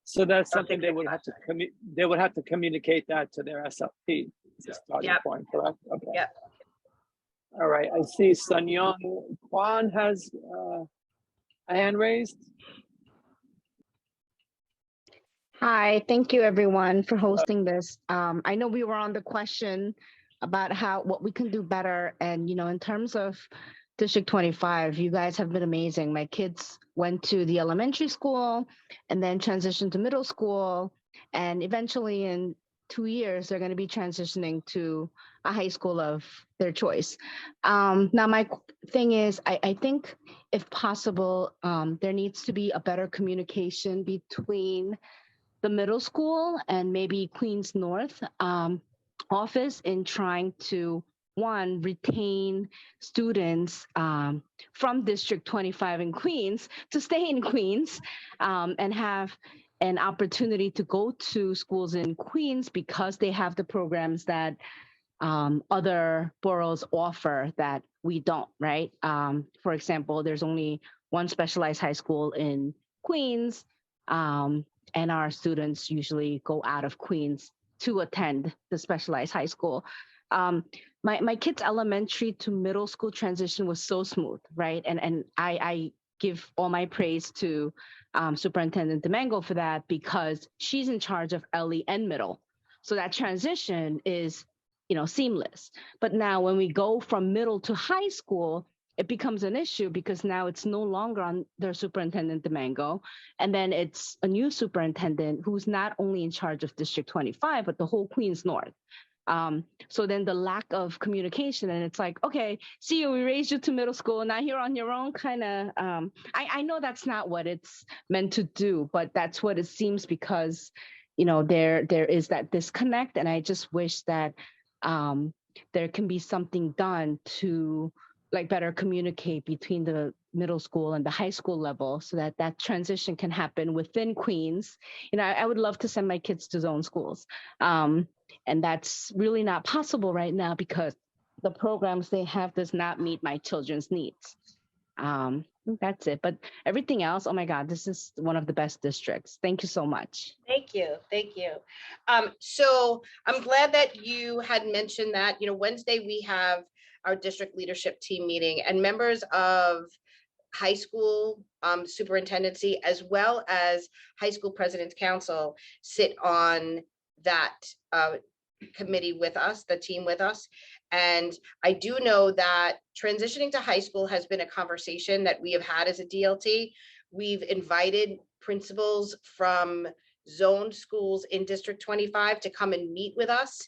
So that's something they would have to communicate that to their SLP. Starting point, correct? Okay. Yep. All right. I see Sun Young Kwan has a hand raised. Hi, thank you everyone for hosting this. I know we were on the question about what we can do better, and in terms of District 25, you guys have been amazing. My kids went to the elementary school and then transitioned to middle school, and eventually in 2 years they're going to be transitioning to a high school of their choice. Now my thing is, I think if possible, there needs to be a better communication between the middle school and maybe Queens North office in trying to, one, retain students from District 25 in Queens to stay in Queens and have an opportunity to go to schools in Queens because they have the programs that other boroughs offer that we don't, right? For example, there's only one specialized high school in Queens, and our students usually go out of Queens to attend the specialized high school. My kids' elementary to middle school transition was so smooth, right? And I give all my praise to Superintendent DiMango for that, because she's in charge of LE and middle. So that transition is, seamless. But now when we go from middle to high school, it becomes an issue because now it's no longer on their Superintendent DiMango. And then it's a new superintendent who's not only in charge of District 25, but the whole Queens North. So then the lack of communication, and it's like, okay, see you, we raised you to middle school, now you're on your own, kind of. I know that's not what it's meant to do, but that's what it seems, because there is that disconnect, and I just wish that there can be something done to better communicate between the middle school and the high school level, so that that transition can happen within Queens. I would love to send my kids to zone schools. And that's really not possible right now because the programs they have does not meet my children's needs. That's it. But everything else, oh my God, this is one of the best districts. Thank you so much. Thank you. Thank you. So I'm glad that you had mentioned that, Wednesday we have our district leadership team meeting, and members of high school superintendency as well as high school president's council sit on that committee with us, the team with us. And I do know that transitioning to high school has been a conversation that we have had as a DLT. We've invited principals from zone schools in District 25 to come and meet with us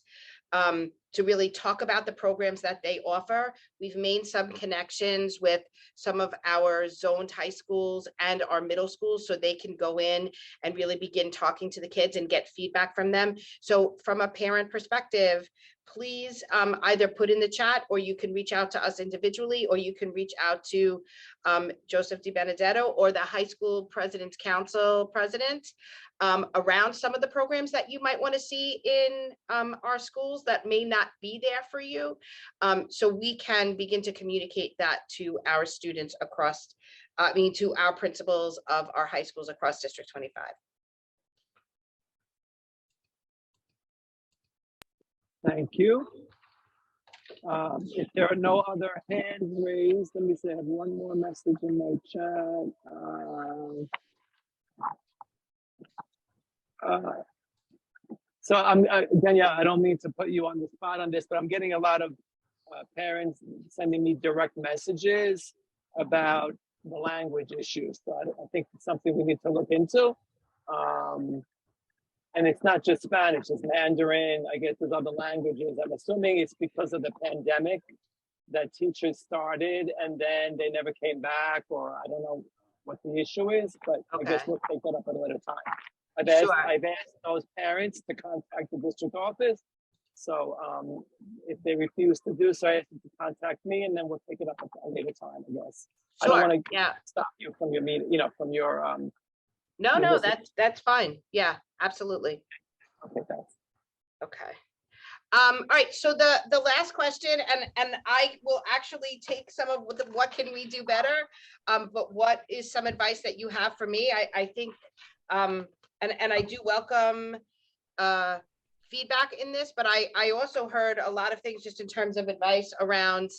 to really talk about the programs that they offer. We've made some connections with some of our zoned high schools and our middle schools, so they can go in and really begin talking to the kids and get feedback from them. So from a parent perspective, please either put in the chat, or you can reach out to us individually, or you can reach out to Joseph DiBenedetto or the high school president's council president around some of the programs that you might want to see in our schools that may not be there for you. So we can begin to communicate that to our students across, to our principals of our high schools across District 25. Thank you. If there are no other hands raised, let me see, I have one more message in my chat. So Danielle, I don't mean to put you on the spot on this, but I'm getting a lot of parents sending me direct messages about the language issues. So I think it's something we need to look into. And it's not just Spanish, it's Mandarin, I guess there's other languages. I'm assuming it's because of the pandemic that teachers started and then they never came back, or I don't know what the issue is, but I guess we'll take that up at a later time. I've asked those parents to contact the district office. So if they refuse to do so, I ask them to contact me, and then we'll take it up at a later time, I guess. I don't want to stop you from your meeting, from your No, that's fine. Yeah, absolutely. Okay, thanks. Okay. All right, so the last question, and I will actually take some of what can we do better, but what is some advice that you have for me? I think, and I do welcome feedback in this, but I also heard a lot of things just in terms of advice around,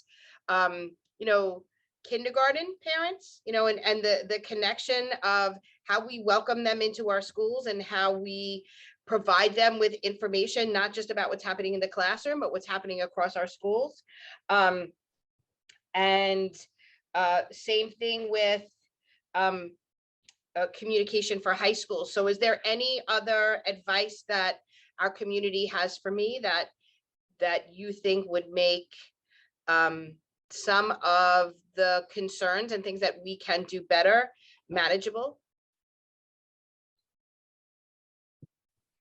kindergarten parents, and the connection of how we welcome them into our schools and how we provide them with information, not just about what's happening in the classroom, but what's happening across our schools. And same thing with communication for high school. So is there any other advice that our community has for me that you think would make some of the concerns and things that we can do better manageable?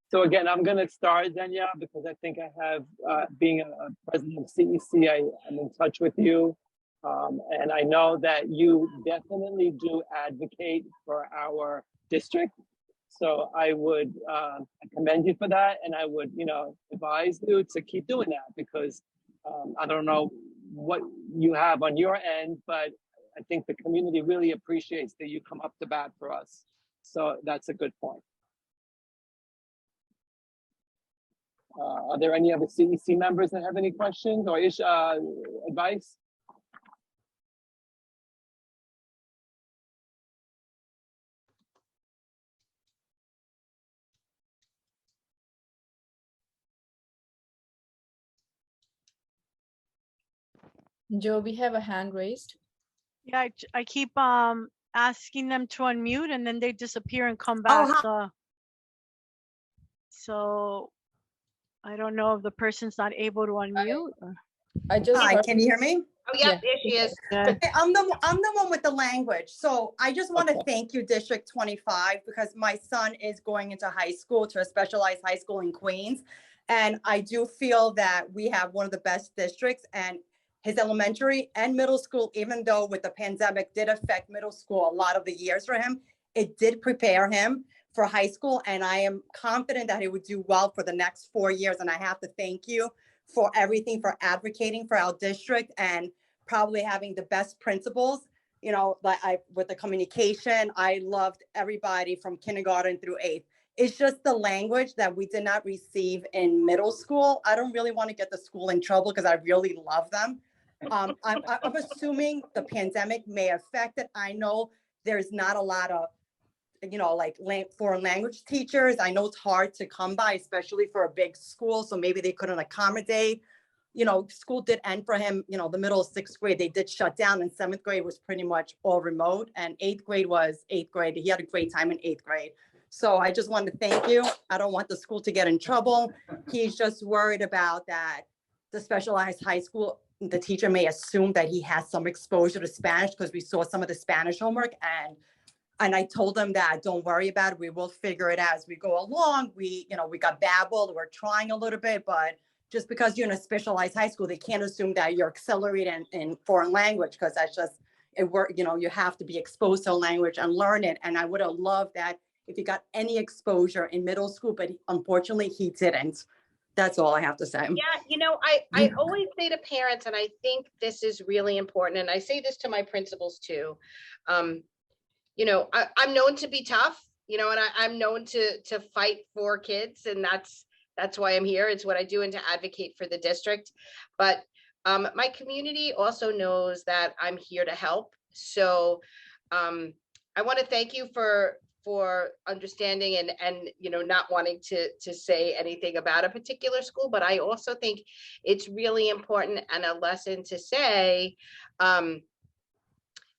So again, I'm going to start, Danielle, because I think I have, being a president of CEC, I'm in touch with you. And I know that you definitely do advocate for our district. So I would commend you for that. And I would, advise you to keep doing that, because I don't know what you have on your end, but I think the community really appreciates that you come up to bat for us. So that's a good point. Are there any other CEC members that have any questions or advice? Joe, we have a hand raised. Yeah, I keep asking them to unmute and then they disappear and come Oh, back. So I don't know if the person's not able to unmute. I just Hi, heard- can you hear me? Oh, yeah, there she is. Yeah. Okay, I'm the one with the language. So I just want to thank you, District 25, because my son is going into high school, to a specialized high school in Queens. And I do feel that we have one of the best districts, and his elementary and middle school, even though with the pandemic did affect middle school a lot of the years for him, it did prepare him for high school. And I am confident that he would do well for the next 4 years. And I have to thank you for everything, for advocating for our district and probably having the best principals. You know, with the communication, I loved everybody from kindergarten through 8th. It's just the language that we did not receive in middle school. I don't really want to get the school in trouble because I really love them. I'm assuming the pandemic may affect it. I know there's not a lot of, like foreign language teachers. I know it's hard to come by, especially for a big school. So maybe they couldn't accommodate. School did end for him, the middle of 6th grade, they did shut down, and 7th grade was pretty much all remote, and 8th grade was 8th grade. He had a great time in 8th grade. So I just wanted to thank you. I don't want the school to get in trouble. He's just worried about that the specialized high school, the teacher may assume that he has some exposure to Spanish because we saw some of the Spanish homework, and I told him that don't worry about it. We will figure it out as we go along. We got Babbel. We're trying a little bit, but just because you're in a specialized high school, they can't assume that you're accelerating in foreign language, because that's just it work. You have to be exposed to a language and learn it. And I would have loved that if he got any exposure in middle school, but unfortunately he didn't. That's all I have to say. Yeah, I always say to parents, and I think this is really important, and I say this to my principals too. I'm known to be tough, and I'm known to fight for kids, and that's why I'm here. It's what I do, and to advocate for the district. But my community also knows that I'm here to help. So I want to thank you for understanding and not wanting to say anything about a particular school. But I also think it's really important and a lesson to say,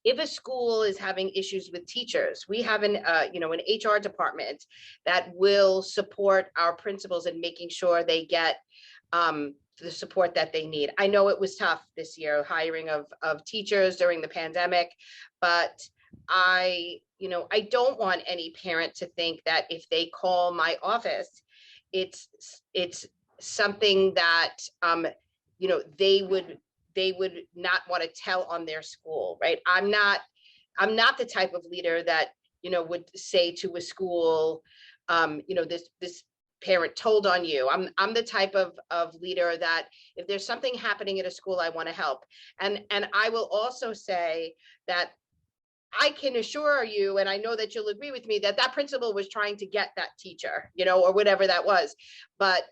if a school is having issues with teachers, we have an HR department that will support our principals in making sure they get the support that they need. I know it was tough this year, hiring of teachers during the pandemic, but I don't want any parent to think that if they call my office, it's something that they would not want to tell on their school, right? I'm not the type of leader that would say to a school, this parent told on you. I'm the type of leader that if there's something happening at a school, I want to help. And I will also say that I can assure you, and I know that you'll agree with me, that principal was trying to get that teacher, or whatever that was, but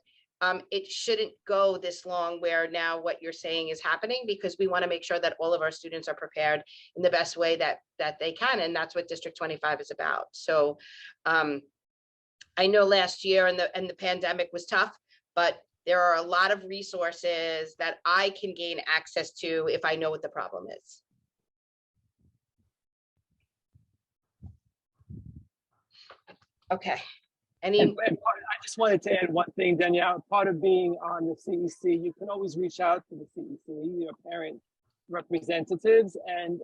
it shouldn't go this long where now what you're saying is happening, because we want to make sure that all of our students are prepared in the best way that they can. And that's what District 25 is about. So I know last year and the pandemic was tough, but there are a lot of resources that I can gain access to if I know what the problem is. Okay. And I just wanted to add one thing, Danielle. Part of being on the CEC, you can always reach out to the CEC, your parent representatives, and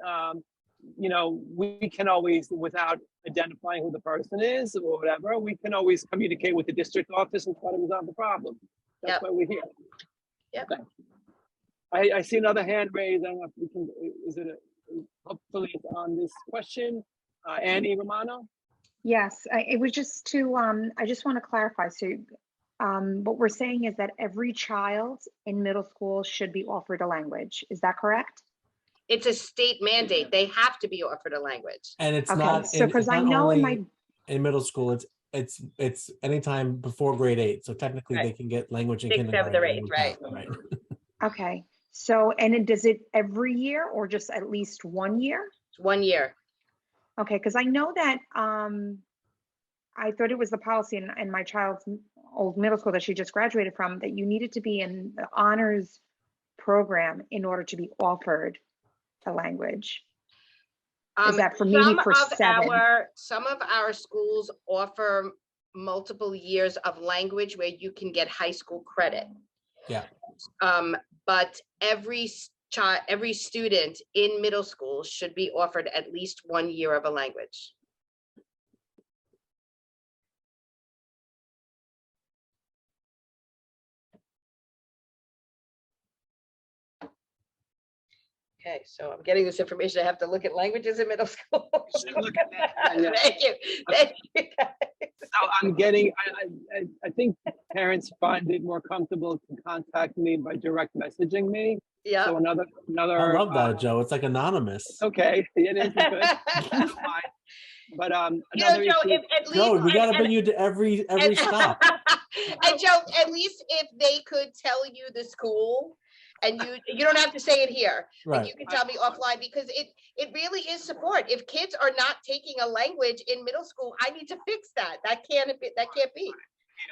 we can always, without identifying who the person is or whatever, we can always communicate with the district office and try to resolve the problem. That's why we're here. Yep. I see another hand raised. I don't know if we can. Hopefully it's on this question. Annie Romano. Yes, it was just to, I just want to clarify. So what we're saying is that every child in middle school should be offered a language. Is that correct? It's a state mandate. They have to be offered a language. And it's Okay, not, so because I know in my in middle school, it's it's anytime before grade 8. So technically they Right. can get language in 6th, 7th, kindergarten. or when 8th, we right? count, right. Okay, so, and does it every year or just at least 1 year? It's 1 year. Okay, because I know that, I thought it was the policy in my child's old middle school that she just graduated from, that you needed to be in the honors program in order to be offered the language. Is that for maybe for 7? Some of our schools offer multiple years of language where you can get high school credit. Yeah. But every student in middle school should be offered at least 1 year of a language. Okay, so I'm getting this information. I have to look at languages in middle school. Look at that. Yeah. Thank you. Thank you, guys. So I'm getting, I think parents find it more comfortable to contact me by direct messaging me. Yeah. So another. I love that, Joe. It's like anonymous. Okay, it is good. I don't mind. But You know, another Joe, issue. at least, Joe, we gotta bring you to every stop. And Joe, at least if they could tell you the school, and you don't have to say it here, Right. like you can tell me offline, because it really is support. If kids are not taking a language in middle school, I need to fix that. That can't be.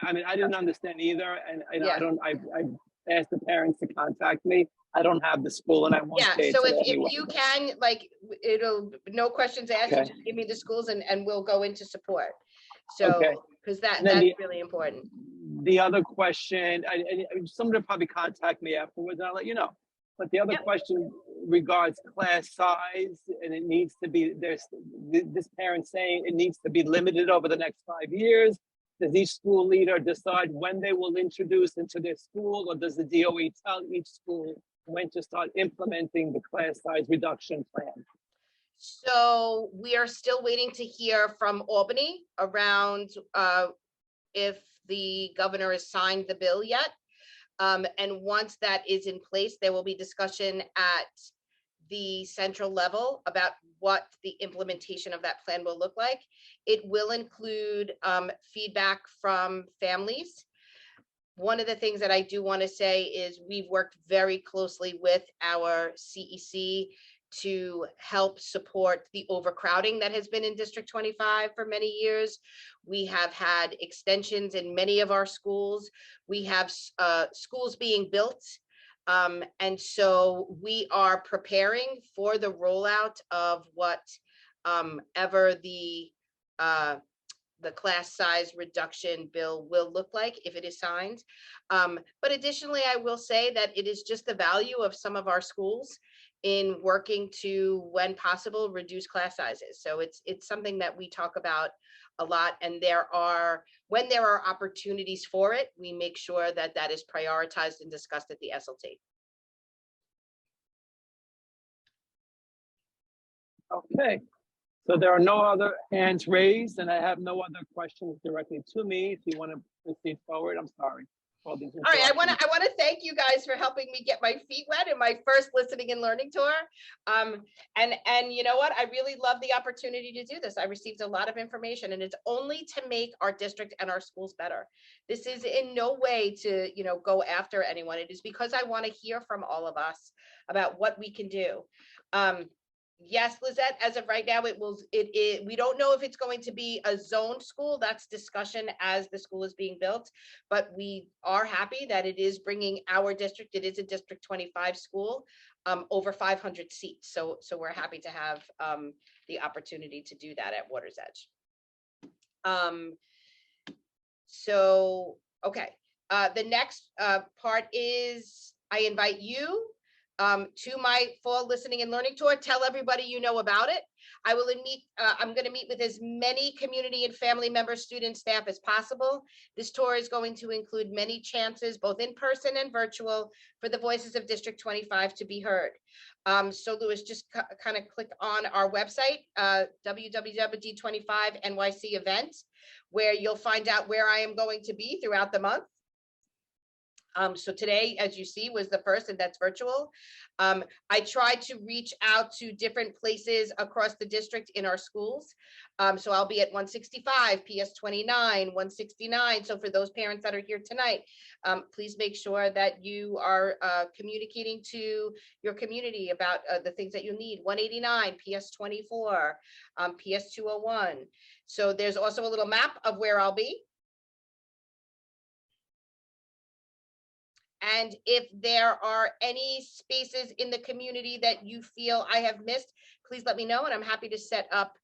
I mean, I didn't understand either, and Yeah. I asked the parents to contact me. I don't have the school, and I won't Yeah, say it so today if anyway. you can, like, it'll, no questions asked, you Okay. just give me the schools and we'll go into support. So, Okay. because And then that's really important. The other question, somebody will probably contact me afterwards, and I'll let you know. But the other question regards class size, and it needs to be, there's this parent saying it needs to be limited over the next 5 years. Does each school leader decide when they will introduce into their school, or does the DOE tell each school when to start implementing the class size reduction plan? So we are still waiting to hear from Albany around if the governor has signed the bill yet. And once that is in place, there will be discussion at the central level about what the implementation of that plan will look like. It will include feedback from families. One of the things that I do want to say is we've worked very closely with our CEC to help support the overcrowding that has been in District 25 for many years. We have had extensions in many of our schools. We have schools being built. And so we are preparing for the rollout of what ever the class size reduction bill will look like if it is signed. But additionally, I will say that it is just the value of some of our schools in working to, when possible, reduce class sizes. So it's something that we talk about a lot, and when there are opportunities for it, we make sure that that is prioritized and discussed at the SLT. Okay, so there are no other hands raised, and I have no other questions directly to me. If you want to proceed forward, I'm sorry. All right, I want to thank you guys for helping me get my feet wet in my first listening and learning tour. And you know what? I really love the opportunity to do this. I received a lot of information, and it's only to make our district and our schools better. This is in no way to, go after anyone. It is because I want to hear from all of us about what we can do. Yes, Lizette, as of right now, we don't know if it's going to be a zoned school. That's discussion as the school is being built, but we are happy that it is bringing our district, it is a District 25 school, over 500 seats. So we're happy to have the opportunity to do that at Water's Edge. Okay, the next part is I invite you to my fall listening and learning tour. Tell everybody you know about it. I'm going to meet with as many community and family members, students, staff as possible. This tour is going to include many chances, both in person and virtual, for the voices of District 25 to be heard. So Louis, just kind of click on our website, www.D25 NYC event, where you'll find out where I am going to be throughout the month. So today, as you see, was the first, and that's virtual. I tried to reach out to different places across the district in our schools. So I'll be at 165, PS 29, 169. So for those parents that are here tonight, please make sure that you are communicating to your community about the things that you need. 189, PS 24, PS 201. So there's also a little map of where I'll be. And if there are any spaces in the community that you feel I have missed, please let me know, and I'm happy to set up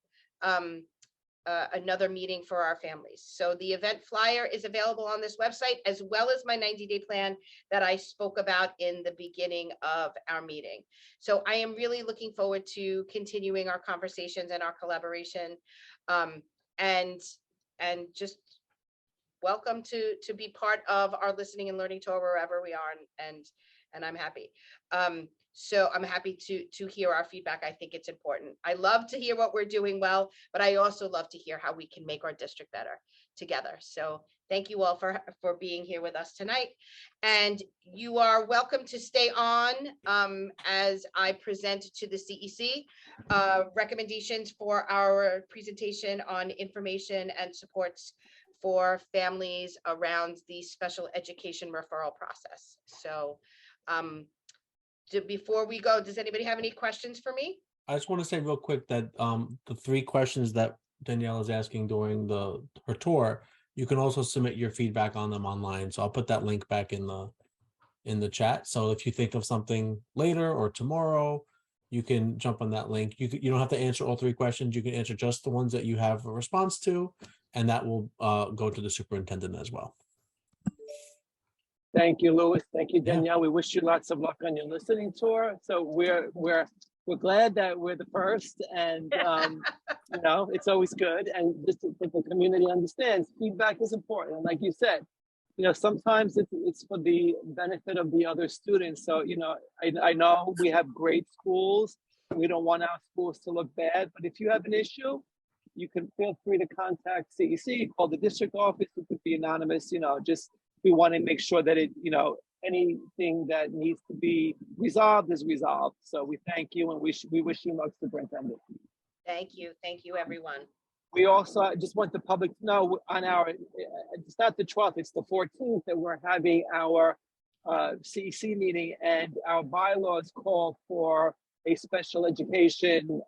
another meeting for our families. So the event flyer is available on this website, as well as my 90-day plan that I spoke about in the beginning of our meeting. So I am really looking forward to continuing our conversations and our collaboration, and just welcome to be part of our listening and learning tour wherever we are, and I'm happy. So I'm happy to hear our feedback. I think it's important. I love to hear what we're doing well, but I also love to hear how we can make our district better together. So thank you all for being here with us tonight. And you are welcome to stay on as I present to the CEC recommendations for our presentation on information and supports for families around the special education referral process. So before we go, does anybody have any questions for me? I just want to say real quick that the 3 questions that Danielle is asking during her tour, you can also submit your feedback on them online. So I'll put that link back in the chat. So if you think of something later or tomorrow, you can jump on that link. You don't have to answer all 3 questions. You can answer just the ones that you have a response to, and that will go to the superintendent as well. Thank you, Louis. Thank you, Danielle. We wish you lots of luck on your listening tour. So we're glad that we're the first, and you know, it's always good. And just that the community understands feedback is important. And like you said, you know, sometimes it's for the benefit of the other students. So, you know, I know we have great schools. We don't want our schools to look bad, but if you have an issue, you can feel free to contact CEC, call the district office. It could be anonymous, you know, just we want to make sure that it, you know, anything that needs to be resolved is resolved. So we thank you, and we wish you luck, Superintendent. Thank you, everyone. We also just want the public to know on our, it's not the 12th, it's the 14th that we're having our CEC meeting, and our bylaws call for a special education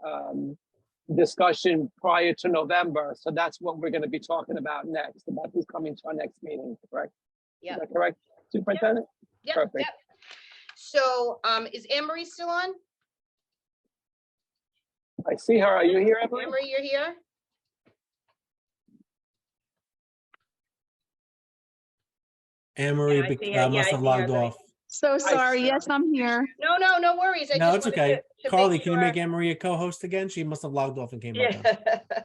discussion prior to November. So that's what we're going to be talking about next, about who's coming to our next meeting, correct? Yeah. Is that correct, Superintendent? Yep. Perfect. Yep. So is Anne-Marie still on? I see her. Are you here, Anne-Marie? Anne-Marie, you're here? Anne-Marie must have logged off. So sorry. Yes, I'm here. No worries. I No, just it's wanted okay. to Carly, make can you sure. make Anne-Marie a co-host again? She must have logged off and came back on.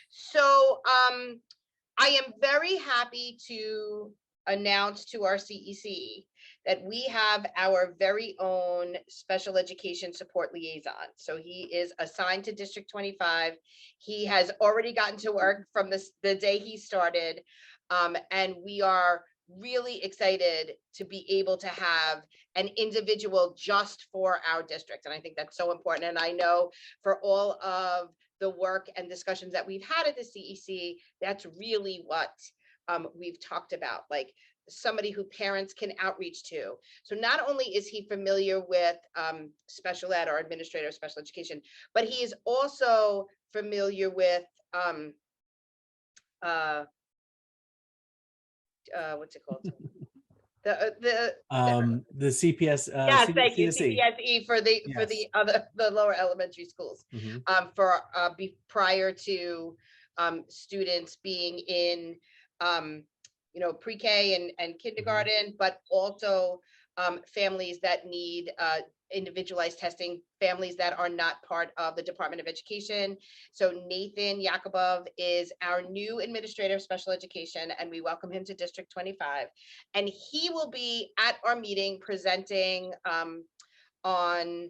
So I am very happy to announce to our CEC that we have our very own special education support liaison. So he is assigned to District 25. He has already gotten to work from the day he started. And we are really excited to be able to have an individual just for our district. And I think that's so important. And I know for all of the work and discussions that we've had at the CEC, that's really what we've talked about, like somebody who parents can outreach to. So not only is he familiar with special ed or administrative special education, but he is also familiar with what's it called? The CPS. Yes, thank you. CSE. CPSE for the lower elementary schools. Prior to students being in pre-K and kindergarten, but also families that need individualized testing, families that are not part of the Department of Education. So Nathan Yakubov is our new administrator of special education, and we welcome him to District 25. And he will be at our meeting presenting on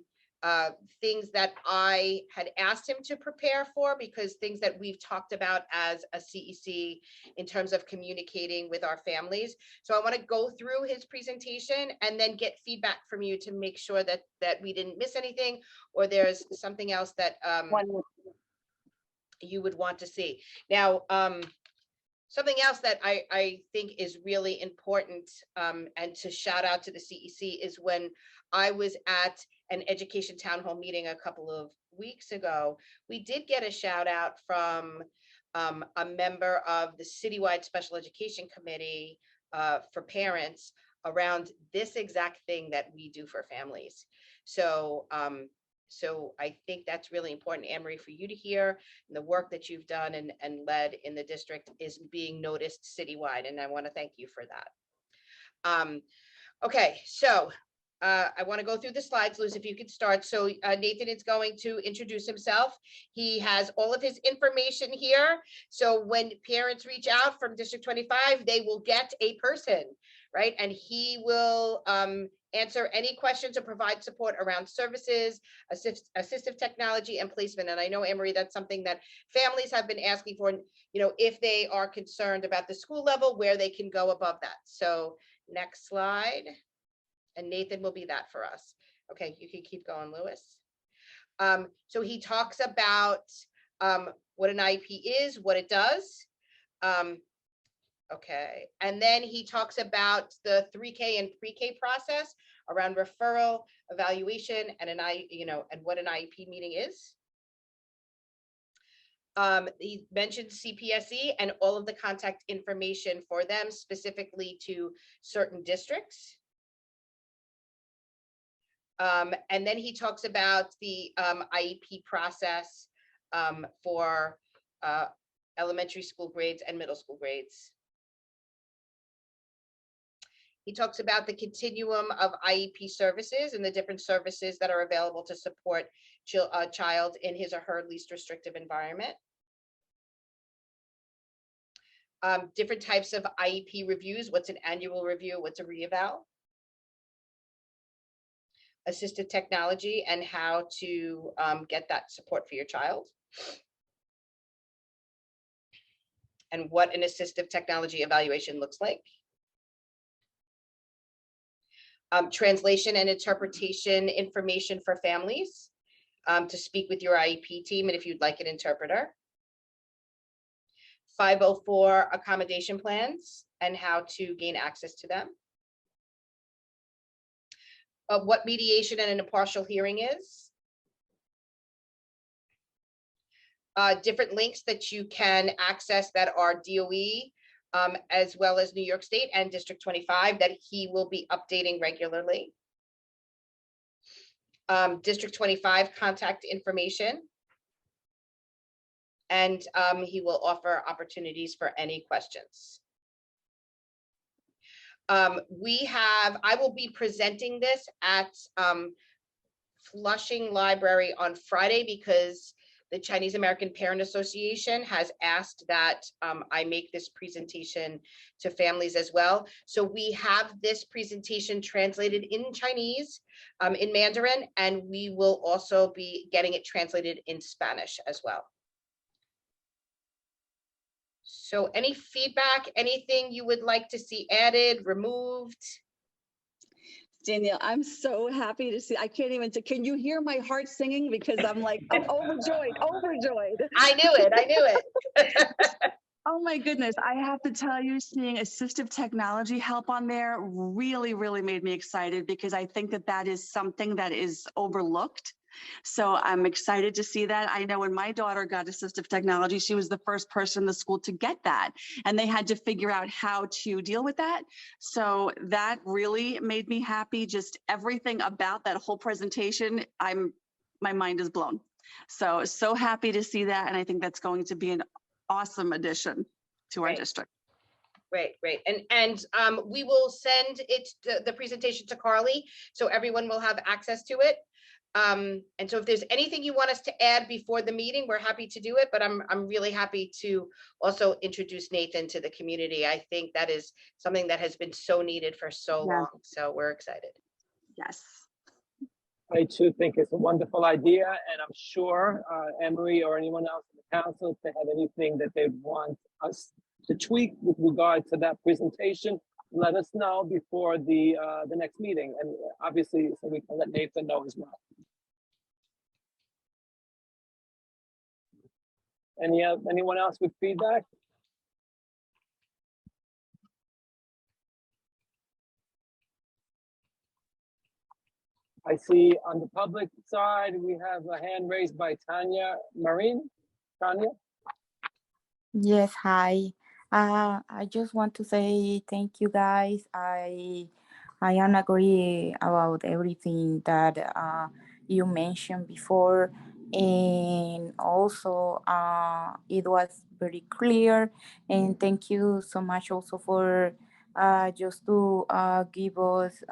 things that I had asked him to prepare for, because things that we've talked about as a CEC in terms of communicating with our families. So I want to go through his presentation and then get feedback from you to make sure that we didn't miss anything, or there's something else that you would want to see. Now, something else that I think is really important, and to shout out to the CEC, is when I was at an education town hall meeting a couple of weeks ago, we did get a shout out from a member of the citywide special education committee for parents around this exact thing that we do for families. So so I think that's really important, Anne-Marie, for you to hear. And the work that you've done and led in the district is being noticed citywide, and I want to thank you for that. Okay, so I want to go through the slides. Liz, if you could start. So Nathan is going to introduce himself. He has all of his information here. So when parents reach out from District 25, they will get a person, right? And he will answer any questions or provide support around services, assistive technology, and placement. And I know, Anne-Marie, that's something that families have been asking for, you know, if they are concerned about the school level, where they can go above that. So next slide. And Nathan will be that for us. Okay, you can keep going, Lewis. So he talks about what an IEP is, what it does. Okay, and then he talks about the 3K and pre-K process around referral, evaluation, and and what an IEP meeting is. He mentioned CPSE and all of the contact information for them, specifically to certain districts. And then he talks about the IEP process for elementary school grades and middle school grades. He talks about the continuum of IEP services and the different services that are available to support a child in his or her least restrictive environment. Different types of IEP reviews. What's an annual review? What's a reeval? Assistive technology and how to get that support for your child. And what an assistive technology evaluation looks like. Translation and interpretation information for families to speak with your IEP team, and if you'd like an interpreter. 504 accommodation plans and how to gain access to them. What mediation and an impartial hearing is. Different links that you can access that are DOE, as well as New York State and District 25 that he will be updating regularly. District 25 contact information. And he will offer opportunities for any questions. I will be presenting this at Flushing Library on Friday because the Chinese American Parent Association has asked that I make this presentation to families as well. So we have this presentation translated in Chinese, in Mandarin, and we will also be getting it translated in Spanish as well. So any feedback, anything you would like to see added, removed? Danielle, I'm so happy to see. I can't even. Can you hear my heart singing? Because I'm like, I'm overjoyed, overjoyed. I knew it. I knew it. Oh my goodness. I have to tell you, seeing assistive technology help on there really, really made me excited because I think that that is something that is overlooked. So I'm excited to see that. I know when my daughter got assistive technology, she was the first person in the school to get that, and they had to figure out how to deal with that. So that really made me happy. Just everything about that whole presentation, my mind is blown. So happy to see that, and I think that's going to be an awesome addition to our district. Great. And we will send it the presentation to Carly, so everyone will have access to it. And so if there's anything you want us to add before the meeting, we're happy to do it, but I'm really happy to also introduce Nathan to the community. I think that is something that has been so needed for so long. So we're excited. Yes. I too think it's a wonderful idea, and I'm sure Emery or anyone else in the council, if they have anything that they want us to tweak with regard to that presentation, let us know before the next meeting, and obviously so we can let Nathan know as well. Anyone else with feedback? I see on the public side, we have a hand raised by Tanya Marine. Tanya? Yes, hi. I just want to say thank you guys. I am agree about everything that you mentioned before, and also it was very clear. And thank you so much also for just to give us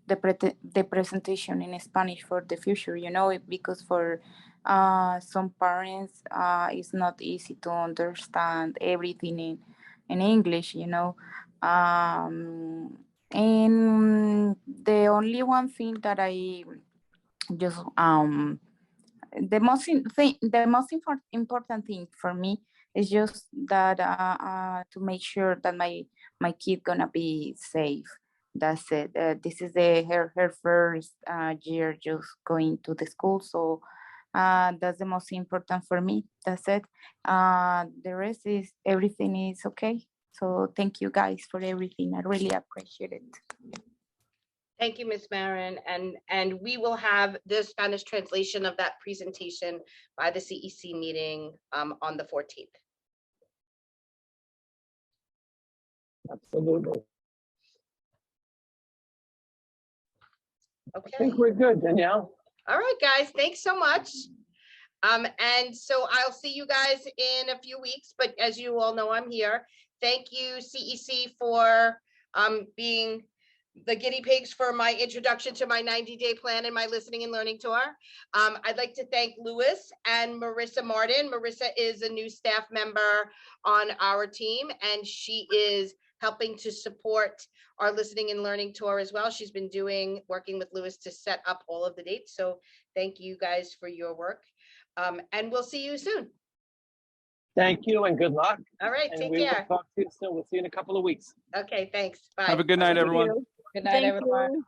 the presentation in Spanish for the future. You know, because for some parents it's not easy to understand everything in English, you know. And the only one thing that I just the most important thing for me is just that to make sure that my kid gonna be safe. That's it. This is her first year just going to the school, so that's the most important for me. That's it. The rest is everything is okay. So thank you guys for everything. I really appreciate it. Thank you, Ms. Marin. And we will have the Spanish translation of that presentation by the CEC meeting on the 14th. Absolutely. Okay. I think we're good, Danielle. All right, guys, thanks so much. And so I'll see you guys in a few weeks, but as you all know, I'm here. Thank you, CEC, for being the guinea pigs for my introduction to my 90-day plan and my listening and learning tour. I'd like to thank Louis and Marissa Martin. Marissa is a new staff member on our team, and she is helping to support our listening and learning tour as well. She's been working with Louis to set up all of the dates. So thank you guys for your work. And we'll see you soon. Thank you and good luck. All right, And take we care. will talk to you soon. We'll see you in a couple of weeks. Okay, thanks. Bye. Have a good night, everyone. Good night, everyone.